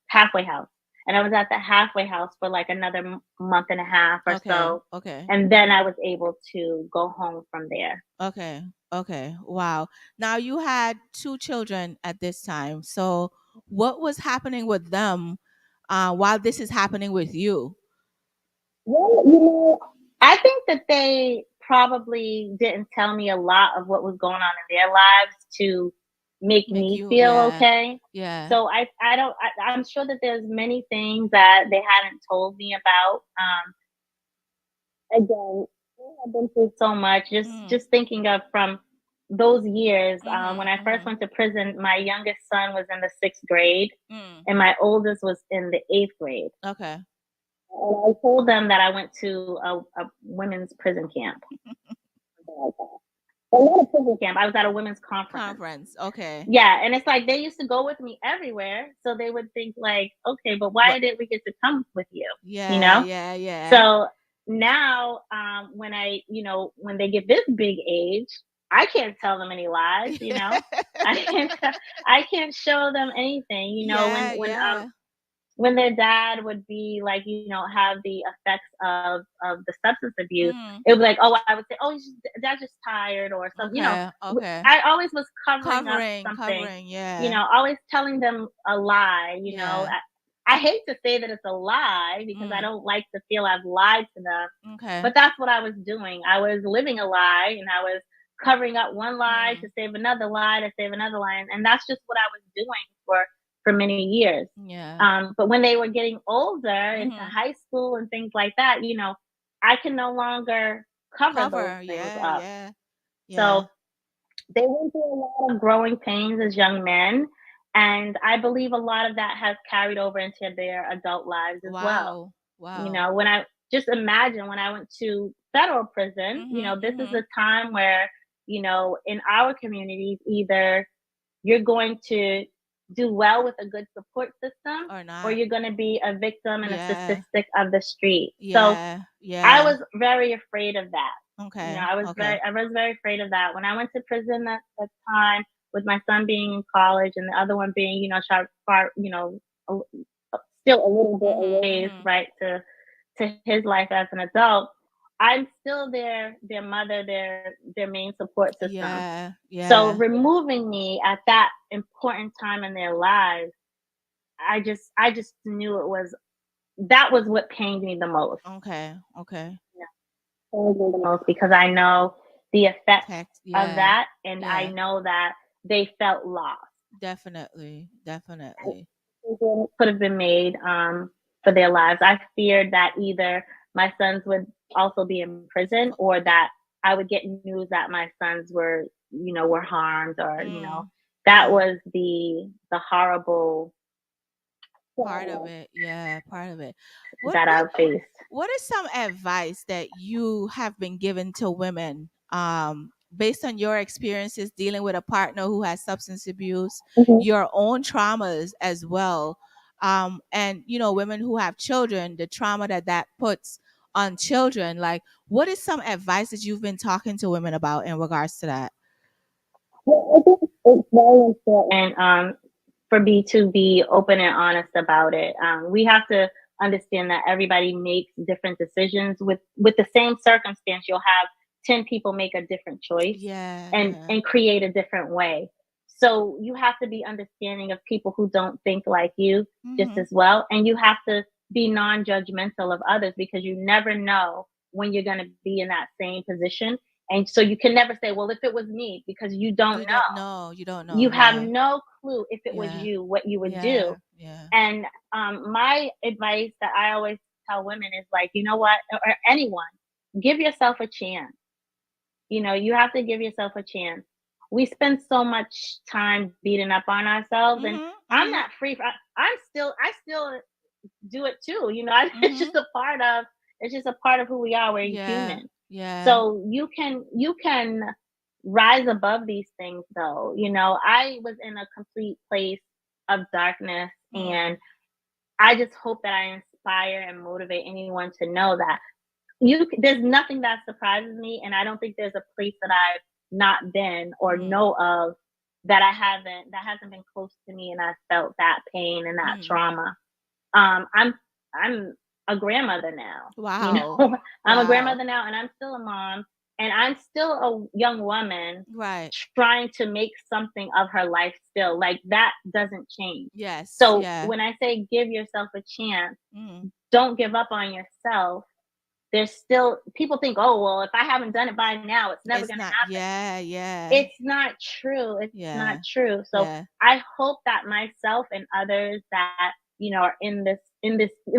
halfway house. And I was at the halfway house for like another month and a half or so. And then I was able to go home from there. Okay. Wow. Now you had 2 children at this time. So what was happening with them while this is happening with you? Well, I think that they probably didn't tell me a lot of what was going on in their lives to make me feel okay. Yeah. So I'm sure that there's many things that they hadn't told me about. Again, I've been through so much. Just thinking of from those years when I first went to prison, my youngest son was in the 6th grade, and my oldest was in the 8th grade. Okay. And I told them that I went to a women's prison camp. Well, not a prison camp. I was at a women's conference. Okay. Yeah, and it's like they used to go with me everywhere, so they would think like, okay, but why didn't we get to come with you? Yeah. So now, when when they get this big age, I can't tell them any lies. I can't show them anything. When their dad would be like, have the effects of the substance abuse, it would be like, I would say, dad's just tired or something. Okay. I always was covering up something. Always telling them a lie. I hate to say that it's a lie because I don't like to feel I've lied to them. Okay. But that's what I was doing. I was living a lie, and I was covering up one lie to save another lie to save another lie, and that's just what I was doing for many years. Yeah. But when they were getting older into high school and things like that, I can no longer cover those things up. Yeah. So they went through a lot of growing pains as young men. And I believe a lot of that has carried over into their adult lives as well. Wow. When I just imagine when I went to federal prison, this is a time where, in our communities, either you're going to do well with a good support system or you're going to be a victim and a statistic of the street. So I was very afraid of that. Okay. I was very afraid of that. When I went to prison at that time, with my son being in college and the other one being, far, still a little bit away, right, to his life as an adult, I'm still their mother, their main support system. Yeah. So removing me at that important time in their lives I just knew that was what pained me the most. Okay. Pained me the most because I know the effects of Yeah. that, and I Yeah. know that they felt lost. Definitely. Could have been made for their lives. I feared that either my sons would also be in prison, or that I would get news that my sons were harmed, or that was the horrible Part of it. Yeah, part of it. What that I faced. what is some advice that you have been given to women based on your experiences dealing with a partner who has substance abuse, your own traumas as well, and women who have children, the trauma that puts on children? Like, what is some advice that you've been talking to women about in regards to that? Well, I think it's very important for me to be open and honest about it. We have to understand that everybody makes different decisions. With the same circumstance, you'll have 10 people make a different choice and create a different way. So you have to be understanding of people who don't think like you just as well. And you have to be non-judgmental of others, because you never know when you're going to be in that same position. And so you can never say, well, if it was me, because you don't know. You don't know. You have no clue if it was you, what you would do. And my advice that I always tell women is, like, you know what, or anyone, give yourself a chance. You have to give yourself a chance. We spend so much time beating up on ourselves, and I'm not free. I still do it too. It's just a part of who we are. We're human. Yeah. So you can rise above these things, though. I was in a complete place of darkness, and I just hope that I inspire and motivate anyone to know that there's nothing that surprises me, and I don't think there's a place that I've not been or know of that hasn't been close to me, and I felt that pain and that trauma. I'm a grandmother now. Wow. I'm a grandmother now, and I'm still a mom, and I'm still a young woman, right, trying to make something of her life still. Like, that doesn't change. Yes. So yeah. when I say give yourself a chance, don't give up on yourself. There's still, people think, oh, well, if I haven't done it by now, it's never going to happen. Yeah. It's not true. It's not true. So I hope that myself and others that, are in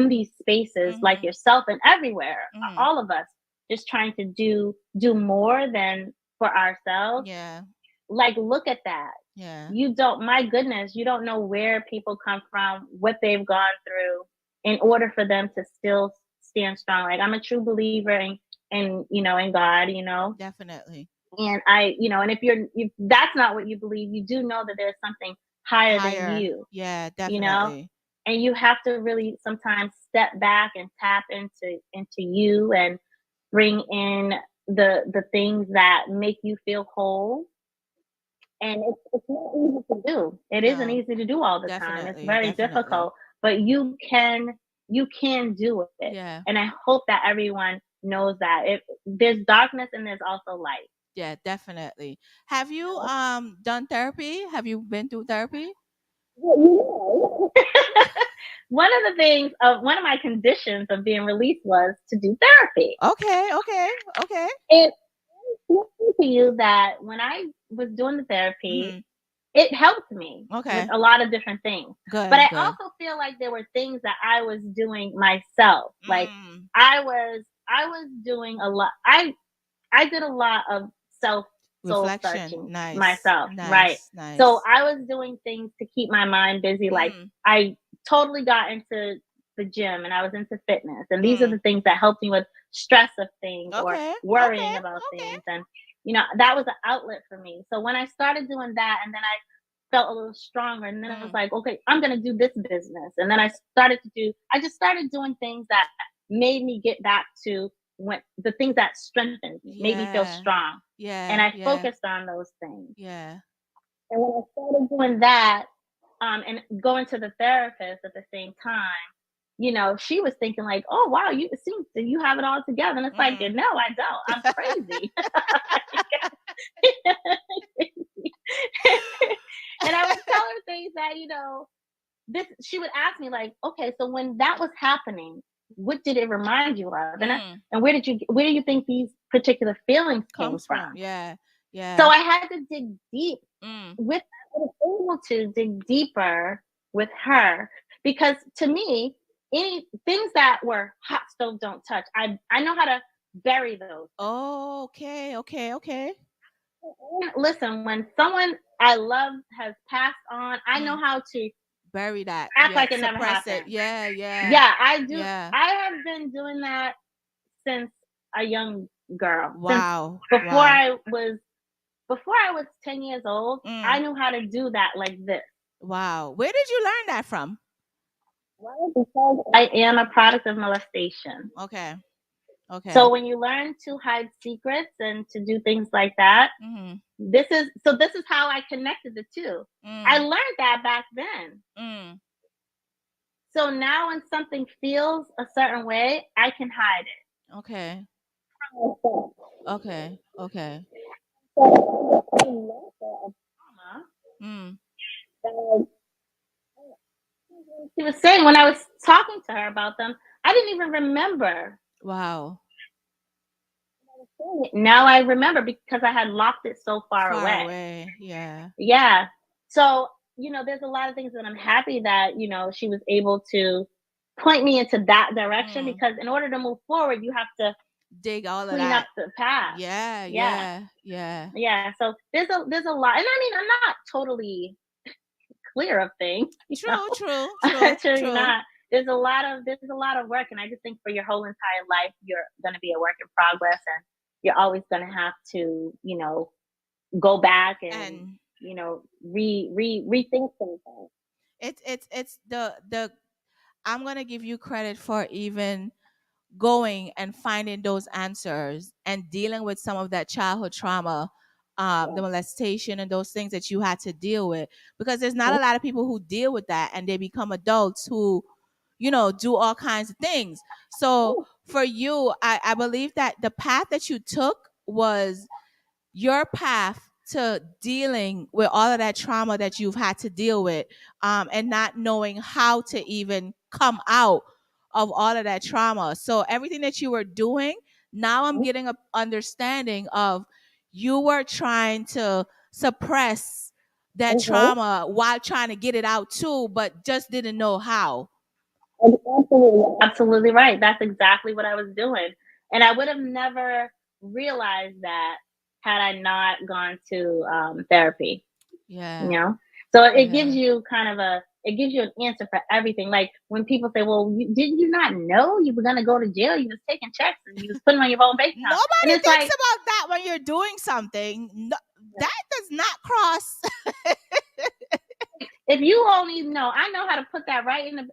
these spaces, like yourself and everywhere, all of us, just trying to do more than for ourselves. Yeah. Like, look at that. Yeah. My goodness, you don't know where people come from, what they've gone through in order for them to still stand strong. Like, I'm a true believer in God, Definitely. And and if that's not what you believe, you do know that there's something higher than you. Yeah, definitely. And you have to really sometimes step back and tap into you, and bring in the things that make you feel whole. And it's not easy to do. It isn't easy to do all the time. It's very difficult, but you can do it. Yeah. And I hope that everyone knows that there's darkness and there's also light. Yeah, definitely. Have you done therapy? Have you been through therapy? Well, one of my conditions of being released was to do therapy. Okay. And to you that when I was doing the therapy, it helped me with a lot of different things. Good. But I also feel like there were things that I was doing myself. Like, I was doing a lot. I did a lot of soul searching myself. Right. Nice. So I was doing things to keep my mind busy. Like, I totally got into the gym, and I was into fitness. And these are the things that helped me with stress of things or worrying about things. And, that was an outlet for me. So when I started doing that, and then I felt a little stronger, and then I was like, okay, I'm going to do this business. And then I just started doing things that made me get back to the things that strengthened me, made me feel strong. Yeah. And I focused on those things. Yeah. And when I started doing that, and going to the therapist at the same time, she was thinking like, oh, wow, it seems that you have it all together. And it's like, no, I don't. I'm crazy. And I was telling her things that, she would ask me like, okay, so when that was happening, what did it remind you of? And where do you think these particular feelings came Comes from. Yeah. So I had to dig deep with I was able to dig deeper with her because to me, any things that were hot stove don't touch. I know how to bury those. Oh, okay. Listen, when someone I love has passed on, I know how to bury that. act like it never suppress happened. it. Yeah. Yeah, I do. Yeah. I have been doing that since a young girl. Wow. Since before I was 10 years old, I knew how to do that like this. Wow. Where did you learn that from? Well, because I am a product of molestation. Okay. So when you learn to hide secrets and to do things like that, this is how I connected the two. I learned that back then. So now when something feels a certain way, I can hide it. Okay. She was saying when I was talking to her about them, I didn't even remember. Wow. Now I remember because I had locked it so far away. Yeah. Yeah. So, there's a lot of things that I'm happy that, she was able to point me into that direction because in order to move forward, you have to dig all of clean that up the past. Yeah. So there's a lot. And I mean, I'm not totally clear of things. True. Actually not. There's a lot of work, and I just think for your whole entire life, you're going to be a work in progress, and you're always going to have to, go back and rethink things. It's the I'm gonna give you credit for even going and finding those answers and dealing with some of that childhood trauma, the molestation and those things that you had to deal with, because there's not a lot of people who deal with that and they become adults who do all kinds of things. So for you, I believe that the path that you took was your path to dealing with all of that trauma that you've had to deal with, and not knowing how to even come out of all of that trauma. So everything that you were doing, now I'm getting an understanding of you were trying to suppress that trauma while trying to get it out too, but just didn't know how. Absolutely right. That's exactly what I was doing. And I would have never realized that had I not gone to therapy. Yeah. So it gives you it gives you an answer for everything. Like when people say, well, didn't you not know you were going to go to jail? You was taking checks and you was putting on your own bank account. Nobody thinks about that when you're doing something. No, that does not cross. If you only know, I know how to put that right in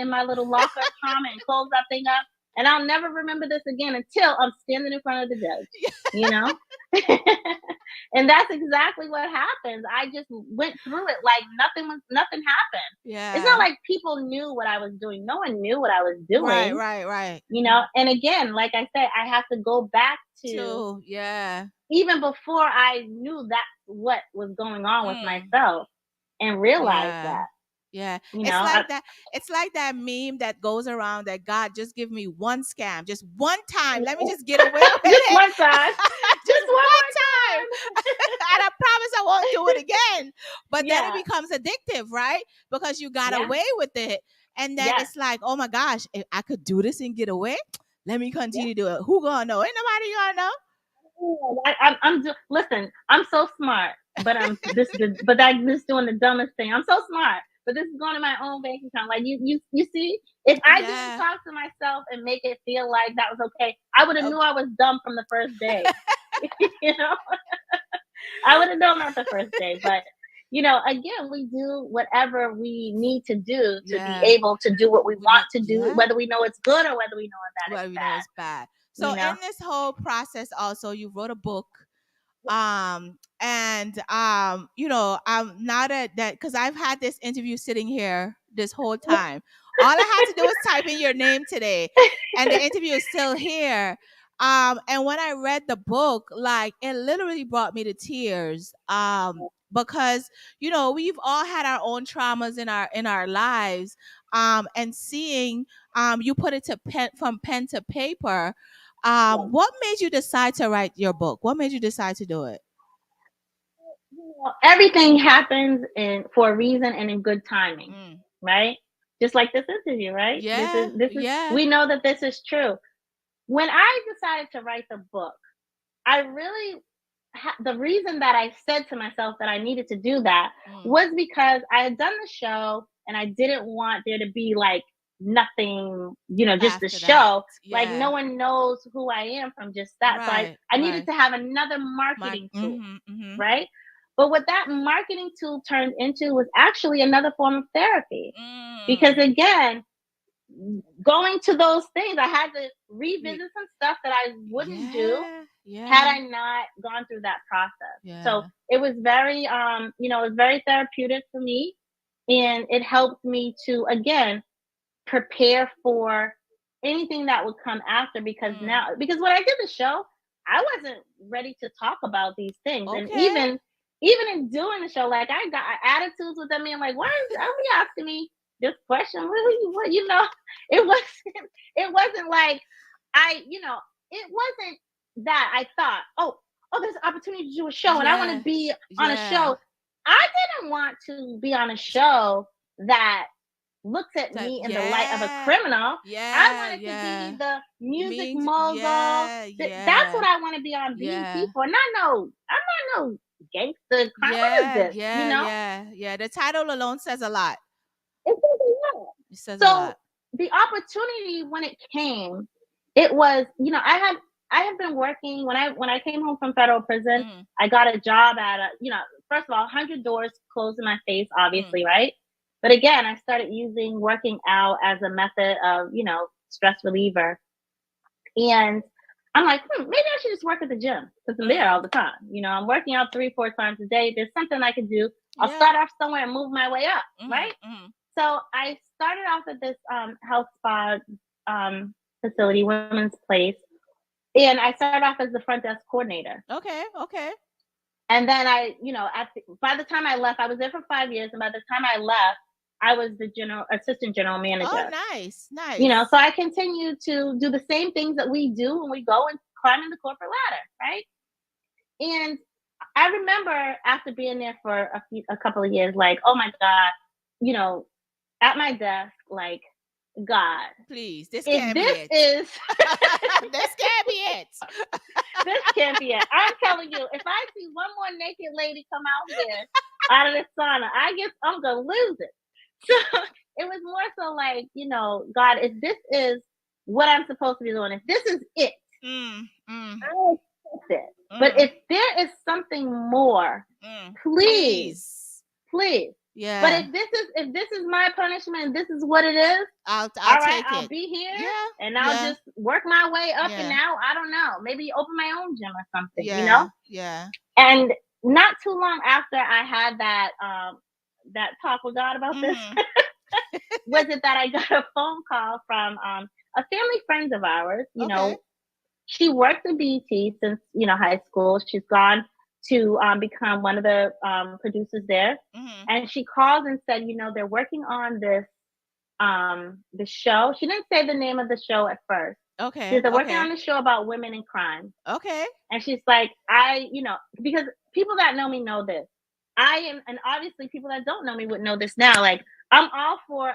my little locker trauma and close that thing up. And I'll never remember this again until I'm standing in front of the judge, And that's exactly what happens. I just went through it like nothing happened. Yeah. It's not like people knew what I was doing. No one knew what I was doing. Right. And again, like I said, I have to go back to even before I knew that's what was going on with myself and realize that. Yeah. It's like that meme that goes around that God just give me one scam, just one time. Let me just get away with just it. one time. just one time. And I promise I won't do it again. But then it becomes addictive, right? Because you got away with it. And then it's like, oh my gosh, if I could do this and get away, let me continue to do it. Who gonna know? Ain't nobody gonna know. Listen, I'm so smart, but I'm just doing the dumbest thing. I'm so smart, but this is going to my own bank account. Like you see, if I didn't talk to myself and make it feel like that was okay, I would have knew I was dumb from the first day. I would have known that the first day. But again, we do whatever we need to do to be able to do what we want to do, whether we know it's good or whether we know that it's bad. So in this whole process, also you wrote a book, I'm not at that because I've had this interview sitting here this whole time. All I had to do was type in your name today, and the interview is still here. And when I read the book, like it literally brought me to tears. because we've all had our own traumas in our lives, and seeing you put it from pen to paper. What made you decide to write your book? What made you decide to do it? Everything happens for a reason and in good timing, right? Just like this interview, right? Yeah, This is we know that this is true. When I decided to write the book, I really the reason that I said to myself that I needed to do that was because I had done the show and I didn't want there to be like nothing, just the show. Like no one knows who I am from just that. So I needed to have another marketing tool, right? But what that marketing tool turned into was actually another form of therapy. Because again, going to those things, I had to revisit some stuff that I wouldn't do had I not gone through that process. So it was very, it was very therapeutic for me, and it helped me to again prepare for anything that would come after. Because when I did the show, I wasn't ready to talk about these things, and even in doing the show, like I got attitudes with them, and like, why are we asking me this question? What it wasn't like it wasn't that I thought, oh, there's an opportunity to do a show and I want to be on a show. I didn't want to be on a show that looks at me in the light of a criminal. I wanted to be the music mogul. That's what I want to be on BET for. I'm not no gangster crime. What is this? Yeah. The title alone says a lot. It says a lot. The opportunity when it came, it was, I have been working when I came home from federal prison. I got a job at first of all, 100 doors closed in my face, obviously, right? But again, I started using working out as a method of, stress reliever. And I'm like, maybe I should just work at the gym because I'm there all the time. I'm working out 3-4 times a day. There's something I can do. I'll start off somewhere and move my way up, right? So I started off at this health spa facility, Women's Place, and I started off as the front desk coordinator. Okay. And then by the time I left, I was there for 5 years, and by the time I left, I was the assistant general manager. Oh, nice. So I continue to do the same things that we do when we go and climb in the corporate ladder, right? And I remember after being there for a couple of years, like, oh my God, at my desk, like, God, please, this can't be it. This can't be it. This can't be it. I'm telling you, if I see one more naked lady come out here out of the sauna, I'm gonna lose it. So it was more so like, God, if this is what I'm supposed to be doing, if this is it, I will accept it. But if there is something more, please. Yeah. But if this is my punishment, and this is what it is, I'll take it. I'll be here, and I'll just work my way up. And now I don't know, maybe open my own gym or something. Yeah. And not too long after I had that that talk with God about this, was it that I got a phone call from a family friend of ours. She worked at BET since high school. She's gone to become one of the producers there. And she called and said, they're working on this the show. She didn't say the name of the show at first. Okay. She said, they're working on a show about women in crime. Okay. And she's like, because people that know me know this. And obviously people that don't know me would know this now. Like, I'm all for,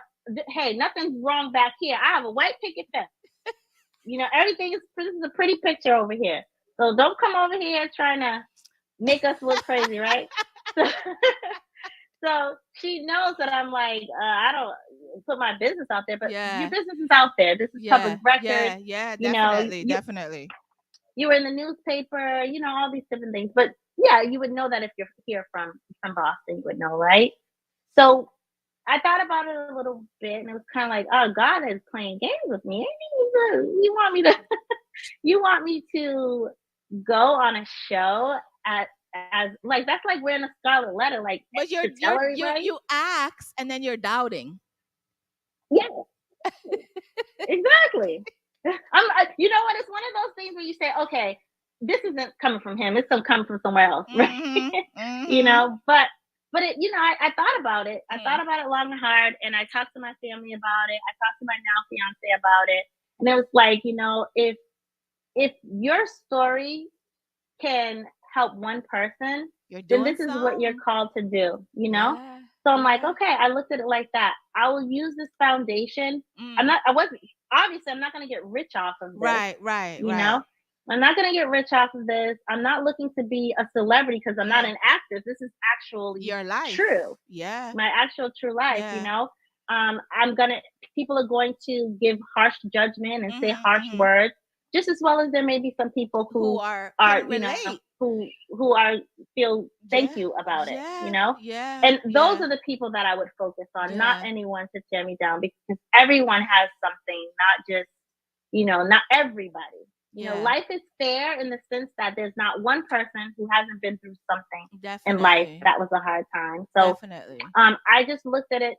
hey, nothing's wrong back here. I have a white picket fence. This is a pretty picture over here. So don't come over here trying to make us look crazy, right? So she knows that I'm like, I don't put my business out there, but your business is out there. This is public record. Yeah, definitely, definitely. You were in the newspaper, all these different things. But yeah, you would know that if you're here from Boston, you would know, right? So I thought about it a little bit, and it was kind of like, oh, God is playing games with me. You want me to go on a show as like, that's like wearing a scarlet letter, like, but you ask and then you're doubting. Yeah. Exactly. You know what? It's one of those things where you say, okay, this isn't coming from him. It's coming from somewhere else, right? You know, but it, you know, I thought about it. I thought about it long and hard, and I talked to my family about it. I talked to my now fiance about it, and it was like, you know, if your story can help one person, then this is what you're called to do, you know? Yeah, So I'm like, okay, I looked at it like that. I will use this foundation. I'm not gonna get rich off of this. right, You know? I'm not gonna get rich off of this. I'm not looking to be a celebrity because I'm not an actress. This is actually your life. true. Yeah. My actual true life, Yeah. you know? People are going to give harsh judgment and say harsh words, just as well as there may be some people who are you know, who are feel thank you about it, you know? And those are the people that I would focus on, not anyone to tear me down, because everyone has something, not just, you know, not everybody. You know, life is fair in the sense that there's not one person who hasn't been through something in life that was a hard time. So I just looked at it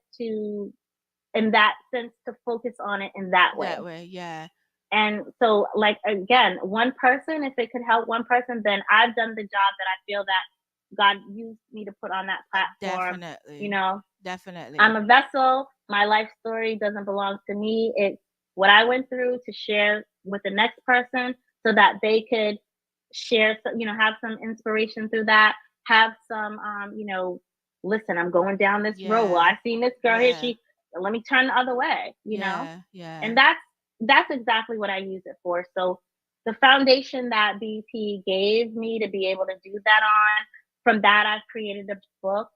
in that sense, to focus on it in that way. That way, yeah. And so, like, again, one person, if it could help one person, then I've done the job that I feel that God used me to put on that platform. Definitely. You know, definitely. I'm a vessel. My life story doesn't belong to me. It's what I went through to share with the next person, so that they could share, you know, have some inspiration through that, have some, you know, listen, I'm going down this road. Well, I seen this girl here. Let me turn the other way, you know? Yeah. And that's exactly what I use it for. So the foundation that BT gave me to be able to do that on, from that I've created a book.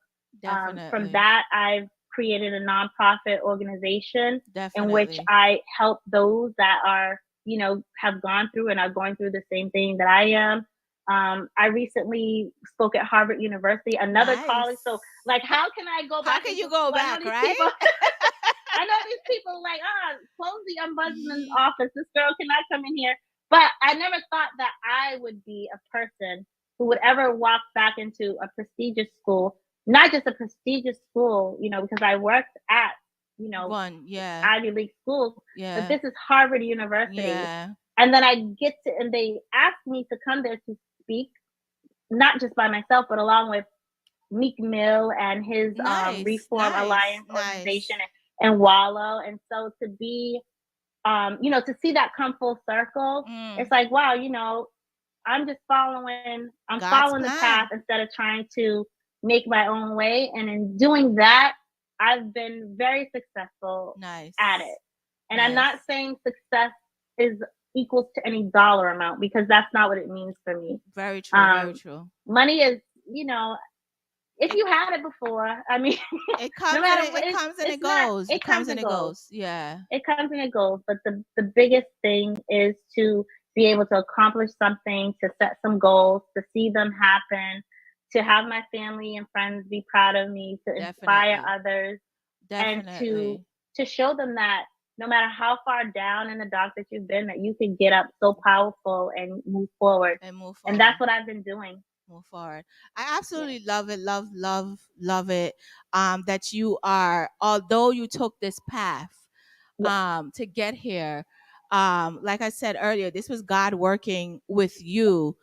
From that I've created a nonprofit organization in which I help those that are, you know, have gone through and are going through the same thing that I am. I recently spoke at Harvard University, another college. So, like, how can I go back? How can you go back, right? People, I know these people like, close the ombudsman's office. This girl cannot come in here. But I never thought that I would be a person who would ever walk back into a prestigious school, not just a prestigious school, you know, because I worked at, you know, Ivy League schools, but this is Harvard University. And then and they asked me to come there to speak, not just by myself, but along with Meek Mill and his Reform Alliance organization and Wallow. And so to be, you know, to see that come full circle, it's like, wow, you know, I'm just following the path instead of trying to make my own way. And in doing that, I've been very successful at it. And I'm not saying success is equals to any dollar amount, because that's not what it means for me. Very true. Very true. Money is, you know, if you had it before, I mean, it comes and it goes. It comes and it goes. Yeah. It comes and it goes. But the biggest thing is to be able to accomplish something, to set some goals, to see them happen, to have my family and friends be proud of me, to inspire others, and to show them that no matter how far down in the dark that you've been, that you can get up so powerful and move forward. And that's what I've been doing. Move forward. I absolutely love it. Love it. That you are, although you took this path to get here, like I said earlier, this was God working with you.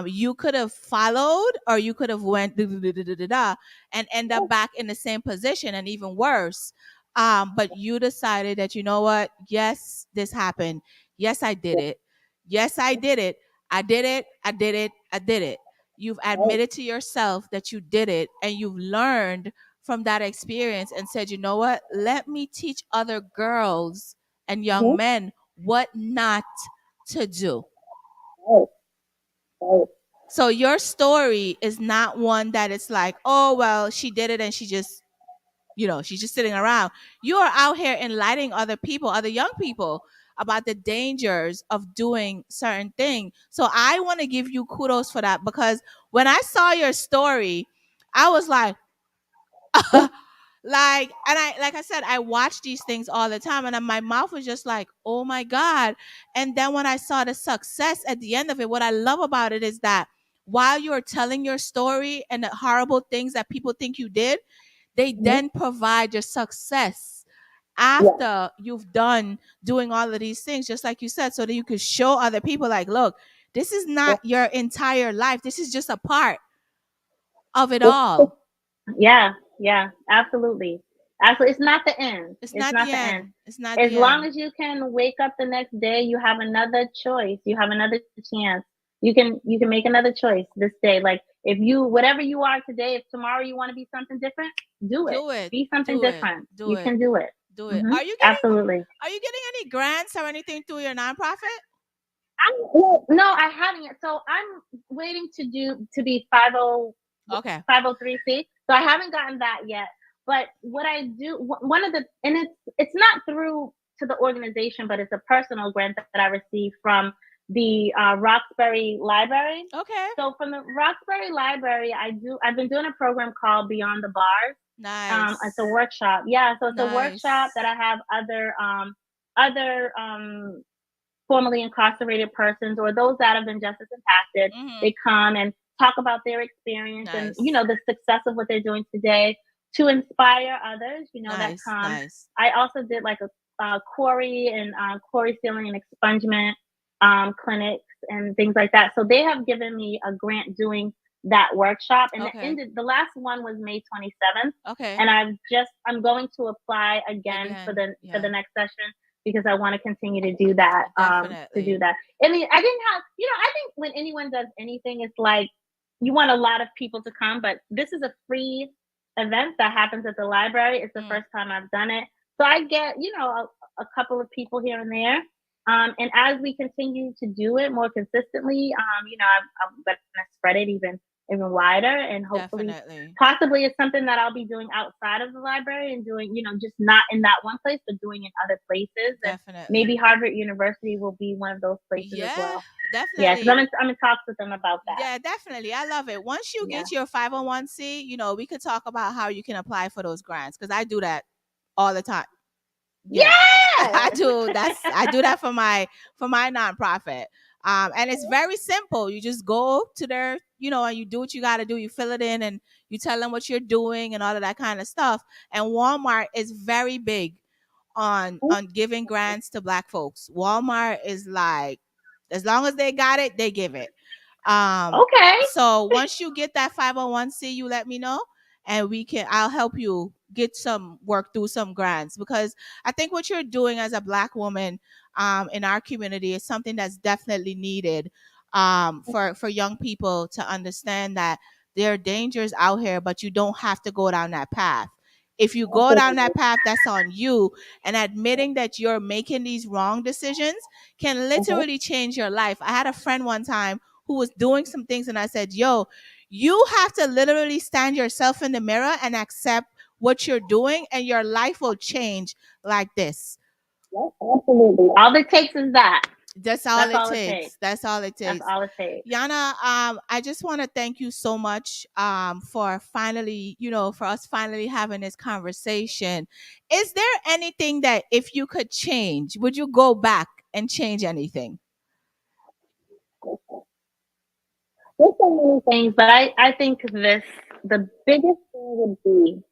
You could have followed, or you could have went and end up back in the same position, and even worse. But you decided that, you know what? Yes, this happened. Yes, I did it. Yes, I did it. I did it. I did it. I did it. You've admitted to yourself that you did it, and you've learned from that experience and said, you know what? Let me teach other girls and young men what not to do. So your story is not one that it's like, oh, well, she did it and she just, you know, she's just sitting around. You are out here enlightening other people, other young people, about the dangers of doing certain things. So I want to give you kudos for that, because when I saw your story, I was like, like I said, I watch these things all the time, and my mouth was just like, oh my God. And then when I saw the success at the end of it, what I love about it is that while you're telling your story and the horrible things that people think you did, they then provide your success after you've done doing all of these things, just like you said, so that you could show other people, like, look, This is not your entire life. This is just a part of it all. Yeah, absolutely. Absolutely. It's not the end. It's not the end. It's not As the long end. as you can wake up the next day, you have another choice. You have another chance. You can make another choice this day. Like if you whatever you are today, if tomorrow you want to be something different, do it. Be something different. You can do it. Do it. Mhm. Are you getting Absolutely. any grants or anything through your nonprofit? No, I haven't yet. So I'm waiting to be 503c. So I haven't gotten that yet. But what I do, one of the, and it's not through to the organization, but it's a personal grant that I received from the Roxbury Library. Okay. So from the Roxbury Library, I've been doing a program called Beyond the Bars. Nice. It's a workshop. Yeah. So it's a Nice. workshop that I have other formerly incarcerated persons or those that have been justice impacted. They come and talk about their experience and the success of what they're doing today to inspire others. That come. I also did like a quarry and quarry sealing and expungement clinics and things like that. So they have given me a grant doing that workshop, and the last one was May 27th. Okay. And I'm going to apply again. for the next session, because I want to continue to do that. To do that. I mean, I didn't have, I think when anyone does anything, it's like you want a lot of people to come, but this is a free event that happens at the library. It's the first time I've done it. So I get, a couple of people here and there. And as we continue to do it more consistently, I'm going to spread it even wider, and hopefully possibly it's something that I'll be doing outside of the library and doing, just not in that one place, but doing in other places. Definitely. And maybe Harvard University will be one of those places as well. Definitely. Yeah, because I'm in talks with them about that. Yeah, definitely. I love it. Once you get your 501c, we could talk about how you can apply for those grants, because I do that all the time. Yeah. I do that for my nonprofit. And it's very simple. You just go to their, and you do what you got to do. You fill it in and you tell them what you're doing and all of that kind of stuff. And Walmart is very big on giving grants to Black folks. Walmart is like, as long as they got it, they give it. Okay. So once you get that 501c, you let me know, and I'll help you get some work through some grants, because I think what you're doing as a Black woman in our community is something that's definitely needed for young people to understand that there are dangers out here, but you don't have to go down that path. If you go down that path, that's on you. And admitting that you're making these wrong decisions can literally change your life. I had a friend one time who was doing some things, and I said, yo, you have to literally stand yourself in the mirror and accept what you're doing, and your life will change like this. Yes, absolutely. All it takes is that. That's all it takes. That's all it takes. That's all it takes. Yana, I just want to thank you so much for finally, for us finally having this conversation. Is there anything that if you could change, would you go back and change anything? There's so many things, but I think the biggest thing would be,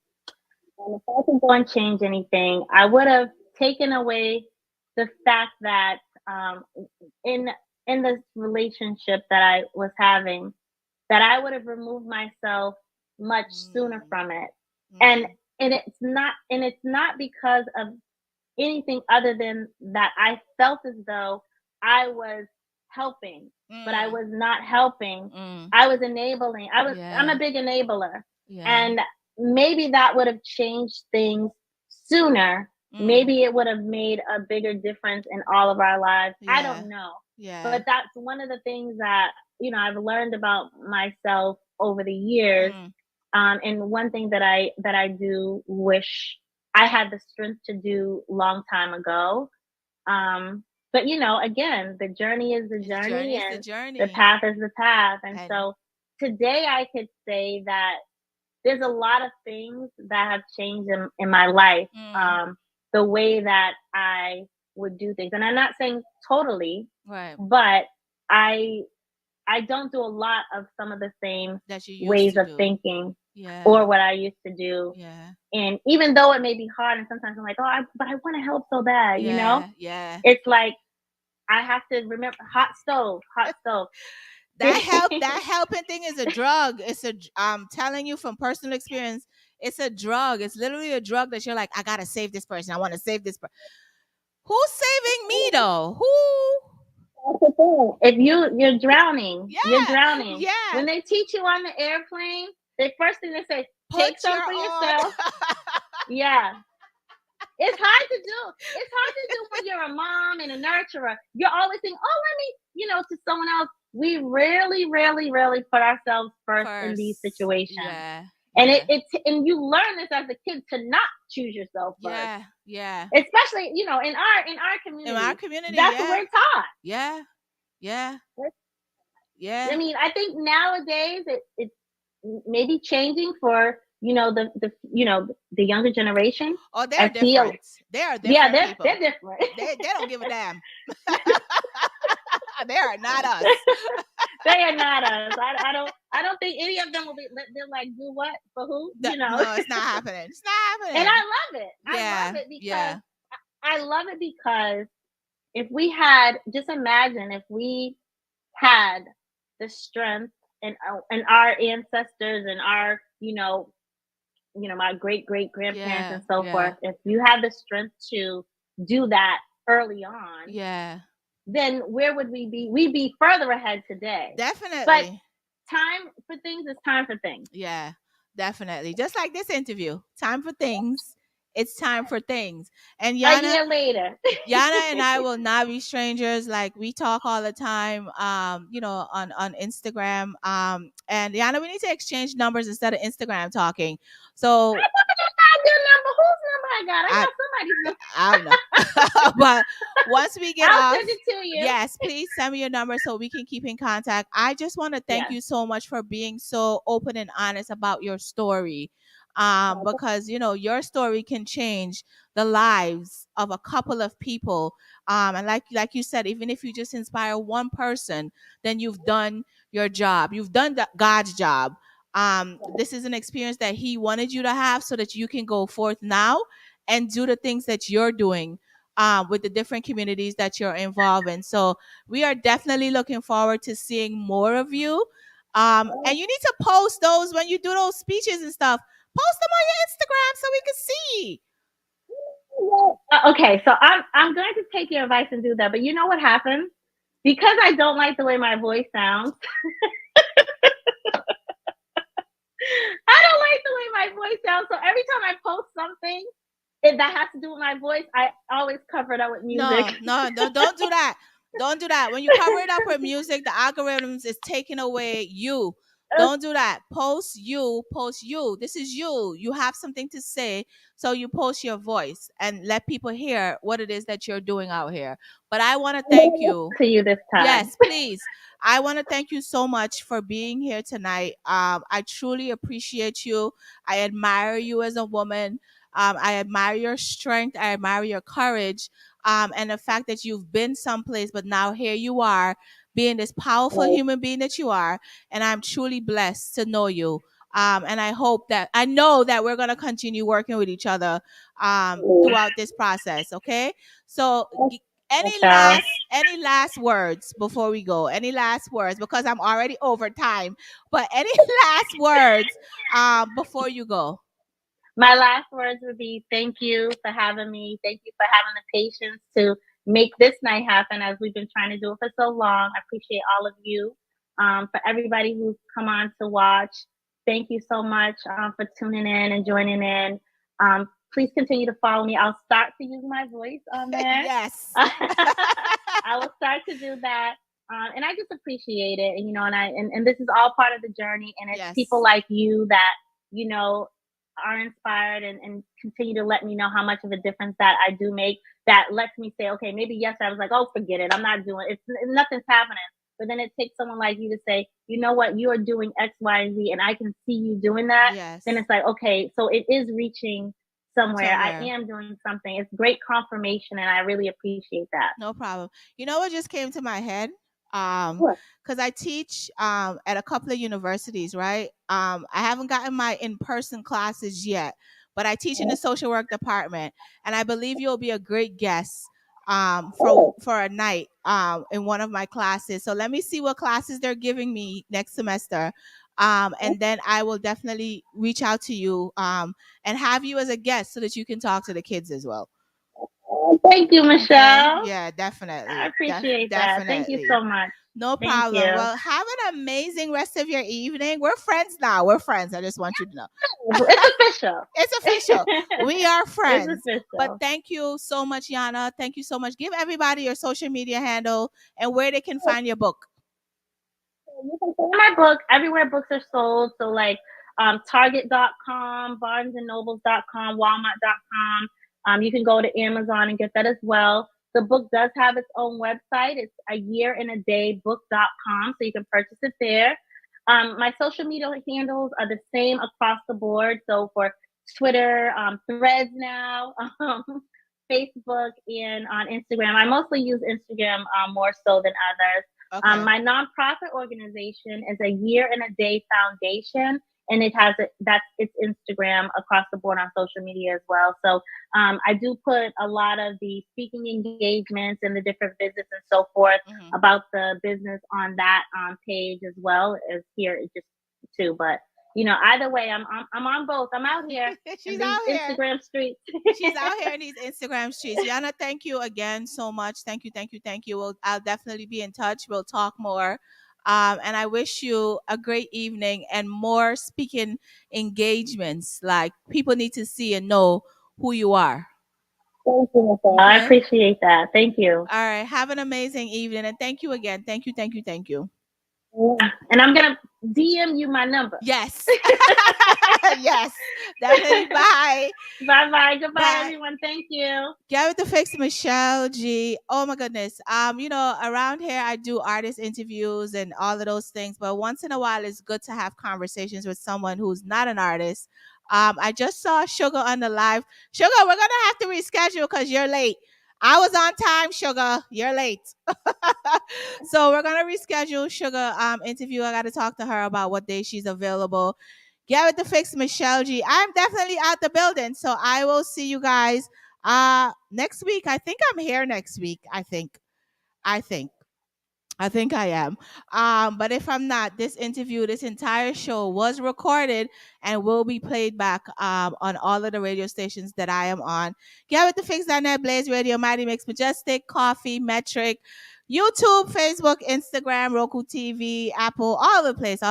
if I could go and change anything, I would have taken away the fact that in this relationship that I was having, that I would have removed myself much sooner from it. And it's not because of anything other than that I felt as though I was helping, but I was not helping. I was enabling. I'm a big enabler. And maybe that would have changed things sooner. Maybe it would have made a bigger difference in all of our lives. I don't know. But that's one of the things that, I've learned about myself over the years. And one thing that I do wish I had the strength to do long time ago. But again, the journey is the journey, and the path is the path. And so today I could say that there's a lot of things that have changed in my life. The way that I would do things. And I'm not saying totally, but I don't do a lot of some of the same ways of thinking or what I used to do. And even though it may be hard, and sometimes I'm like, but I want to help so bad, Yeah. It's like I have to remember hot stove. That helping thing is a drug. I'm telling you from personal experience, it's a drug. It's literally a drug that you're like, I gotta save this person. I want to save this person. Who's saving me though? Who? If you're drowning, you're Yeah, drowning. yeah. When they teach you on the airplane, the first thing they say, Put take some your for own. yourself. Yeah. It's hard to do. It's hard to do when you're a mom and a nurturer. You're always thinking, oh, let me, to someone else. We rarely put ourselves first in these situations. Yeah. And and you learn this as a kid to not choose yourself first. Yeah, yeah. Especially, in our community. In our community, that's yeah. what we're taught. Yeah. Yeah. Yeah. I mean, I think nowadays it's maybe changing for the younger generation. Oh, they're different. They are different. Yeah, people. they're different. They don't give a damn. They are not us. They are not us. I don't think any of them will be. They're like, do what for who? No, it's not happening. It's not happening. And I love it. I love it because I love it because if we had, just imagine if we had the strength and our ancestors and our my great grandparents and so forth. If you had the strength to do that early on, then where would we be? We'd be further ahead today. Definitely. But time for things is time for things. Yeah, definitely. Just like this interview, time for things. It's time for things. And Yana, a year later, Yana and I will not be strangers. Like we talk all the time, on Instagram. And Yana, we need to exchange numbers instead of Instagram talking. So I got your number. Whose number I got? I got somebody's number. I don't know. But once we get I'll off, send it to you. Yes, please send me your number so we can keep in contact. I just want to thank you so much for being so open and honest about your story. Because your story can change the lives of a couple of people. And like you said, even if you just inspire one person, then you've done your job. You've done God's job. This is an experience that He wanted you to have so that you can go forth now and do the things that you're doing with the different communities that you're involved in. So we are definitely looking forward to seeing more of you. And you need to post those when you do those speeches and stuff. Post them on your Instagram so we can see. Okay, so I'm going to take your advice and do that. But you know what happens? Because I don't like the way my voice sounds. I don't like the way my voice sounds. So every time I post something that has to do with my voice, I always cover it up with music. No, don't do that. Don't do that. When you cover it up with music, the algorithms is taking away you. Don't do that. Post you. This is you. You have something to say, so you post your voice and let people hear what it is that you're doing out here. But I want to thank you. To you this time. Yes, please. I want to thank you so much for being here tonight. I truly appreciate you. I admire you as a woman. I admire your strength. I admire your courage. And the fact that you've been someplace, but now here you are, being this powerful human being that you are. And I'm truly blessed to know you. And I know that we're going to continue working with each other throughout this process. Okay. So any last words before we go? Any last words? Because I'm already over time, but any last words before you go? My last words would be thank you for having me. Thank you for having the patience to make this night happen as we've been trying to do it for so long. I appreciate all of you. For everybody who's come on to watch, thank you so much for tuning in and joining in. Please continue to follow me. I'll start to use my voice on there. Yes. I will start to do that. And I just appreciate it. And this is all part of the journey. And it's people like you that, are inspired and continue to let me know how much of a difference that I do make. That lets me say, okay, maybe yesterday I was like, oh, forget it. I'm not doing it. Nothing's happening. But then it takes someone like you to say, you know what, you are doing X, Y, and Z, and I can see you doing that. Yes. Then it's like, okay, so it is reaching somewhere. I am doing something. It's great confirmation, and I really appreciate that. No problem. You know what just came to my head? Because I teach at a couple of universities, right? I haven't gotten my in-person classes yet, but I teach in the social work department, and I believe you'll be a great guest for a night in one of my classes. So let me see what classes they're giving me next semester. And then I will definitely reach out to you and have you as a guest so that you can talk to the kids as well. Thank you, Michelle. Okay? Yeah, definitely. I appreciate that. Thank you so much. No Thank problem. you. Well, have an amazing rest of your evening. We're friends now. We're friends. I just want you to know. It's official. It's official. We are friends. It's official. But thank you so much, Yana. Thank you so much. Give everybody your social media handle and where they can find your book. You can find my book everywhere books are sold. So like Target.com, BarnesandNobles.com, Walmart.com. You can go to Amazon and get that as well. The book does have its own website. It's ayearinaDayBook.com, so you can purchase it there. My social media handles are the same across the board. So for Twitter, Threads now, Facebook, and on Instagram. I mostly use Instagram more so than others. Okay. My nonprofit organization is A Year in a Day Foundation, and that's its Instagram across the board on social media as well. So I do put a lot of the speaking engagements and the different visits and so forth about the business on that page as well as here just too. But either way, I'm on both. I'm out here. She's out here. Instagram streets. She's out here in these Instagram streets. Yana, thank you again so much. Thank you. I'll definitely be in touch. We'll talk more. And I wish you a great evening and more speaking engagements. Like people need to see and know who you are. Thank you, Michelle. Okay? I appreciate that. Thank you. All right. Have an amazing evening. And thank you again. Thank you. And I'm going to DM you my number. Yes. Yes. Definitely. Bye. Bye. Goodbye, everyone. Thank you. Gwtf Michelle G. Oh my goodness. Around here I do artist interviews and all of those things, but once in a while it's good to have conversations with someone who's not an artist. I just saw Sugar on the live. Sugar, we're gonna have to reschedule because you're late. I was on time, Sugar. You're late. So we're gonna reschedule Sugar interview. I gotta talk to her about what day she's available. Gwtf Michelle G. I'm definitely out the building. So I will see you guys next week. I think I'm here next week. I think I am. But if I'm not, this entire show was recorded and will be played back on all of the radio stations that I am on. Gwtf.net, Blaze Radio, Mighty Mix, Majestic, Coffee, Metric, YouTube, Facebook, Instagram, Roku TV, Apple, all the place.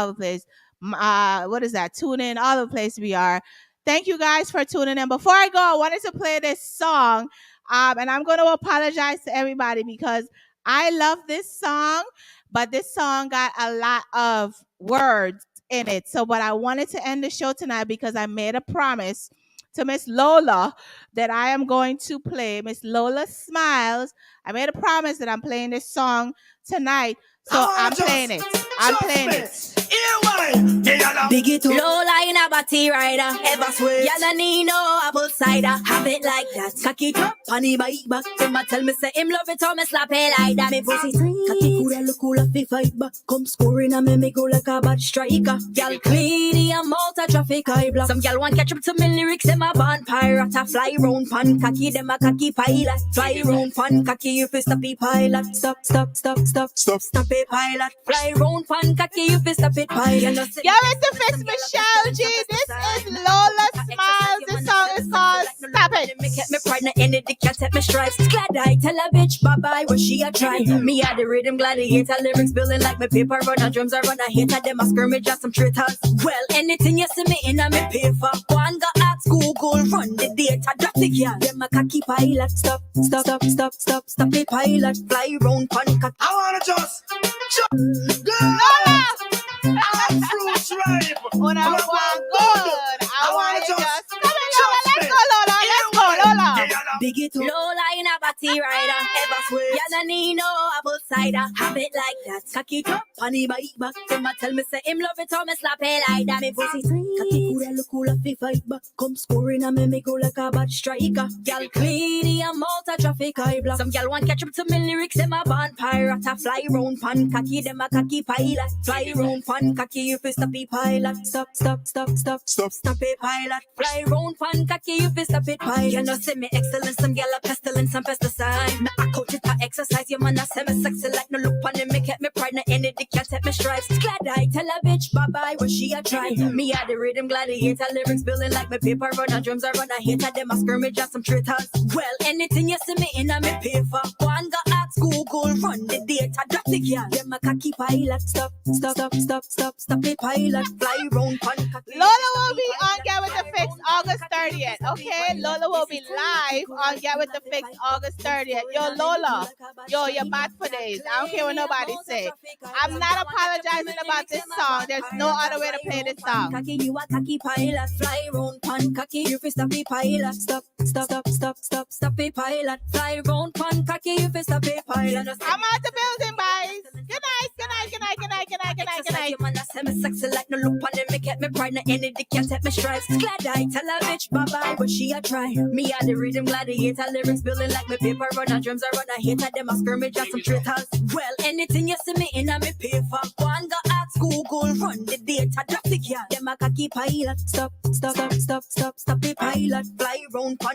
What is that? Tune in, all the place we are. Thank you guys for tuning in. Before I go, I wanted to play this song. And I'm going to apologize to everybody because I love this song, but this song got a lot of words in it. But I wanted to end the show tonight because I made a promise to Miss Lola that I am going to play. Miss Lola Smiles. I made a promise that I'm playing this song tonight. So I'm playing it. Big it up. Lola in a body rider. Ever sweat. Y'all need no apple cider. Have it like that. Cock it up. Funny bike back. Him a tell me say him love it how me slap it like that. Me pussy sweet. Cocky coulda look cool if he fight back. Come scoring and me go like a bad striker. Y'all clean the amount of traffic I block. Some y'all want catch up to me lyrics. Them a band pirate. A fly round pan cocky. Them a cocky pilot. Fly round pan cocky. You fi stop the pilot. Stop it pilot. Fly round pan cocky. You fi stop it pilot. Gwtf Michelle G. This is Lola Smiles. This song is called Stop It. Me kept me pride, no any dick can take me stripes. Glad I tell a bitch bye-bye when she a try. Me a the rhythm gladiator, lyrics building like my paper runner. Drums are run a hater, them a skirmish at some traitors. Well, anything you see me in a me pay for. One go ask Google, run the data. Dirty girl, them a cocky pilot. Stop it pilot. Fly round pan cocky. I wanna just Lola! I'm fruits ripe. When I want good, I want to just come on, Lola. Let's go, Lola. Big it up. Lola in a body rider. Ever sweat. Y'all need no apple cider. cider. Have it like that. Cocky top, honey bite back. Them a tell me say him love it, how me slap it like that. Me pussy sweet. Cocky coulda look cool if he fight back. Come scoring and me go like a bad striker. Girl clean the amount of traffic I block. Some girl want catch up to me lyrics. Them a band pirate. A fly round pan cocky. Them a cocky pilot. Fly round pan cocky. You fi stop it pilot. Stop it pilot. Fly round pan cocky. You fi stop it pilot. You know see me excellent. Some girl a pestilence. Some pesticide. Me a coach it for exercise. You man a say me sexy like no look on him. Me kept me pride. No any dick can't take me stripes. Glad I tell a bitch bye bye when she a try. Me a the rhythm gladiator. Lyrics building like me paper runner. Drums are run a hater. Them a skirmish and some traitors. Well anything you see me in a me pay for. One go ask Google run the data. Drop the girl. Them a cocky pilot. Stop it pilot. Fly round pan cocky. Lola will be on Get With The Fix August 30th. Okay, Lola will be live on Get With The Fix August 30th. Yo, Lola, yo, you're back for days. I don't care what nobody say. I'm not apologizing about this song. There's no other way to play this song. Cocky, you a cocky pilot. Fly round pan cocky. You fi stop it pilot. Stop it pilot. Fly round pan cocky. You fi stop it pilot. I'm out the building, guys. Good night. You man a say me sexy like no look on them. Me kept me pride. No any dick can't take me stripes. Glad I tell a bitch bye bye when she a try. Me a the rhythm gladiator. Lyrics building like me paper runner. Drums are run a hater. Them a skirmish and some traitors. Well anything you see me in a me pay for. One go ask Google run the data. Drop the girl. Them a cocky pilot. Stop it pilot. Fly round pan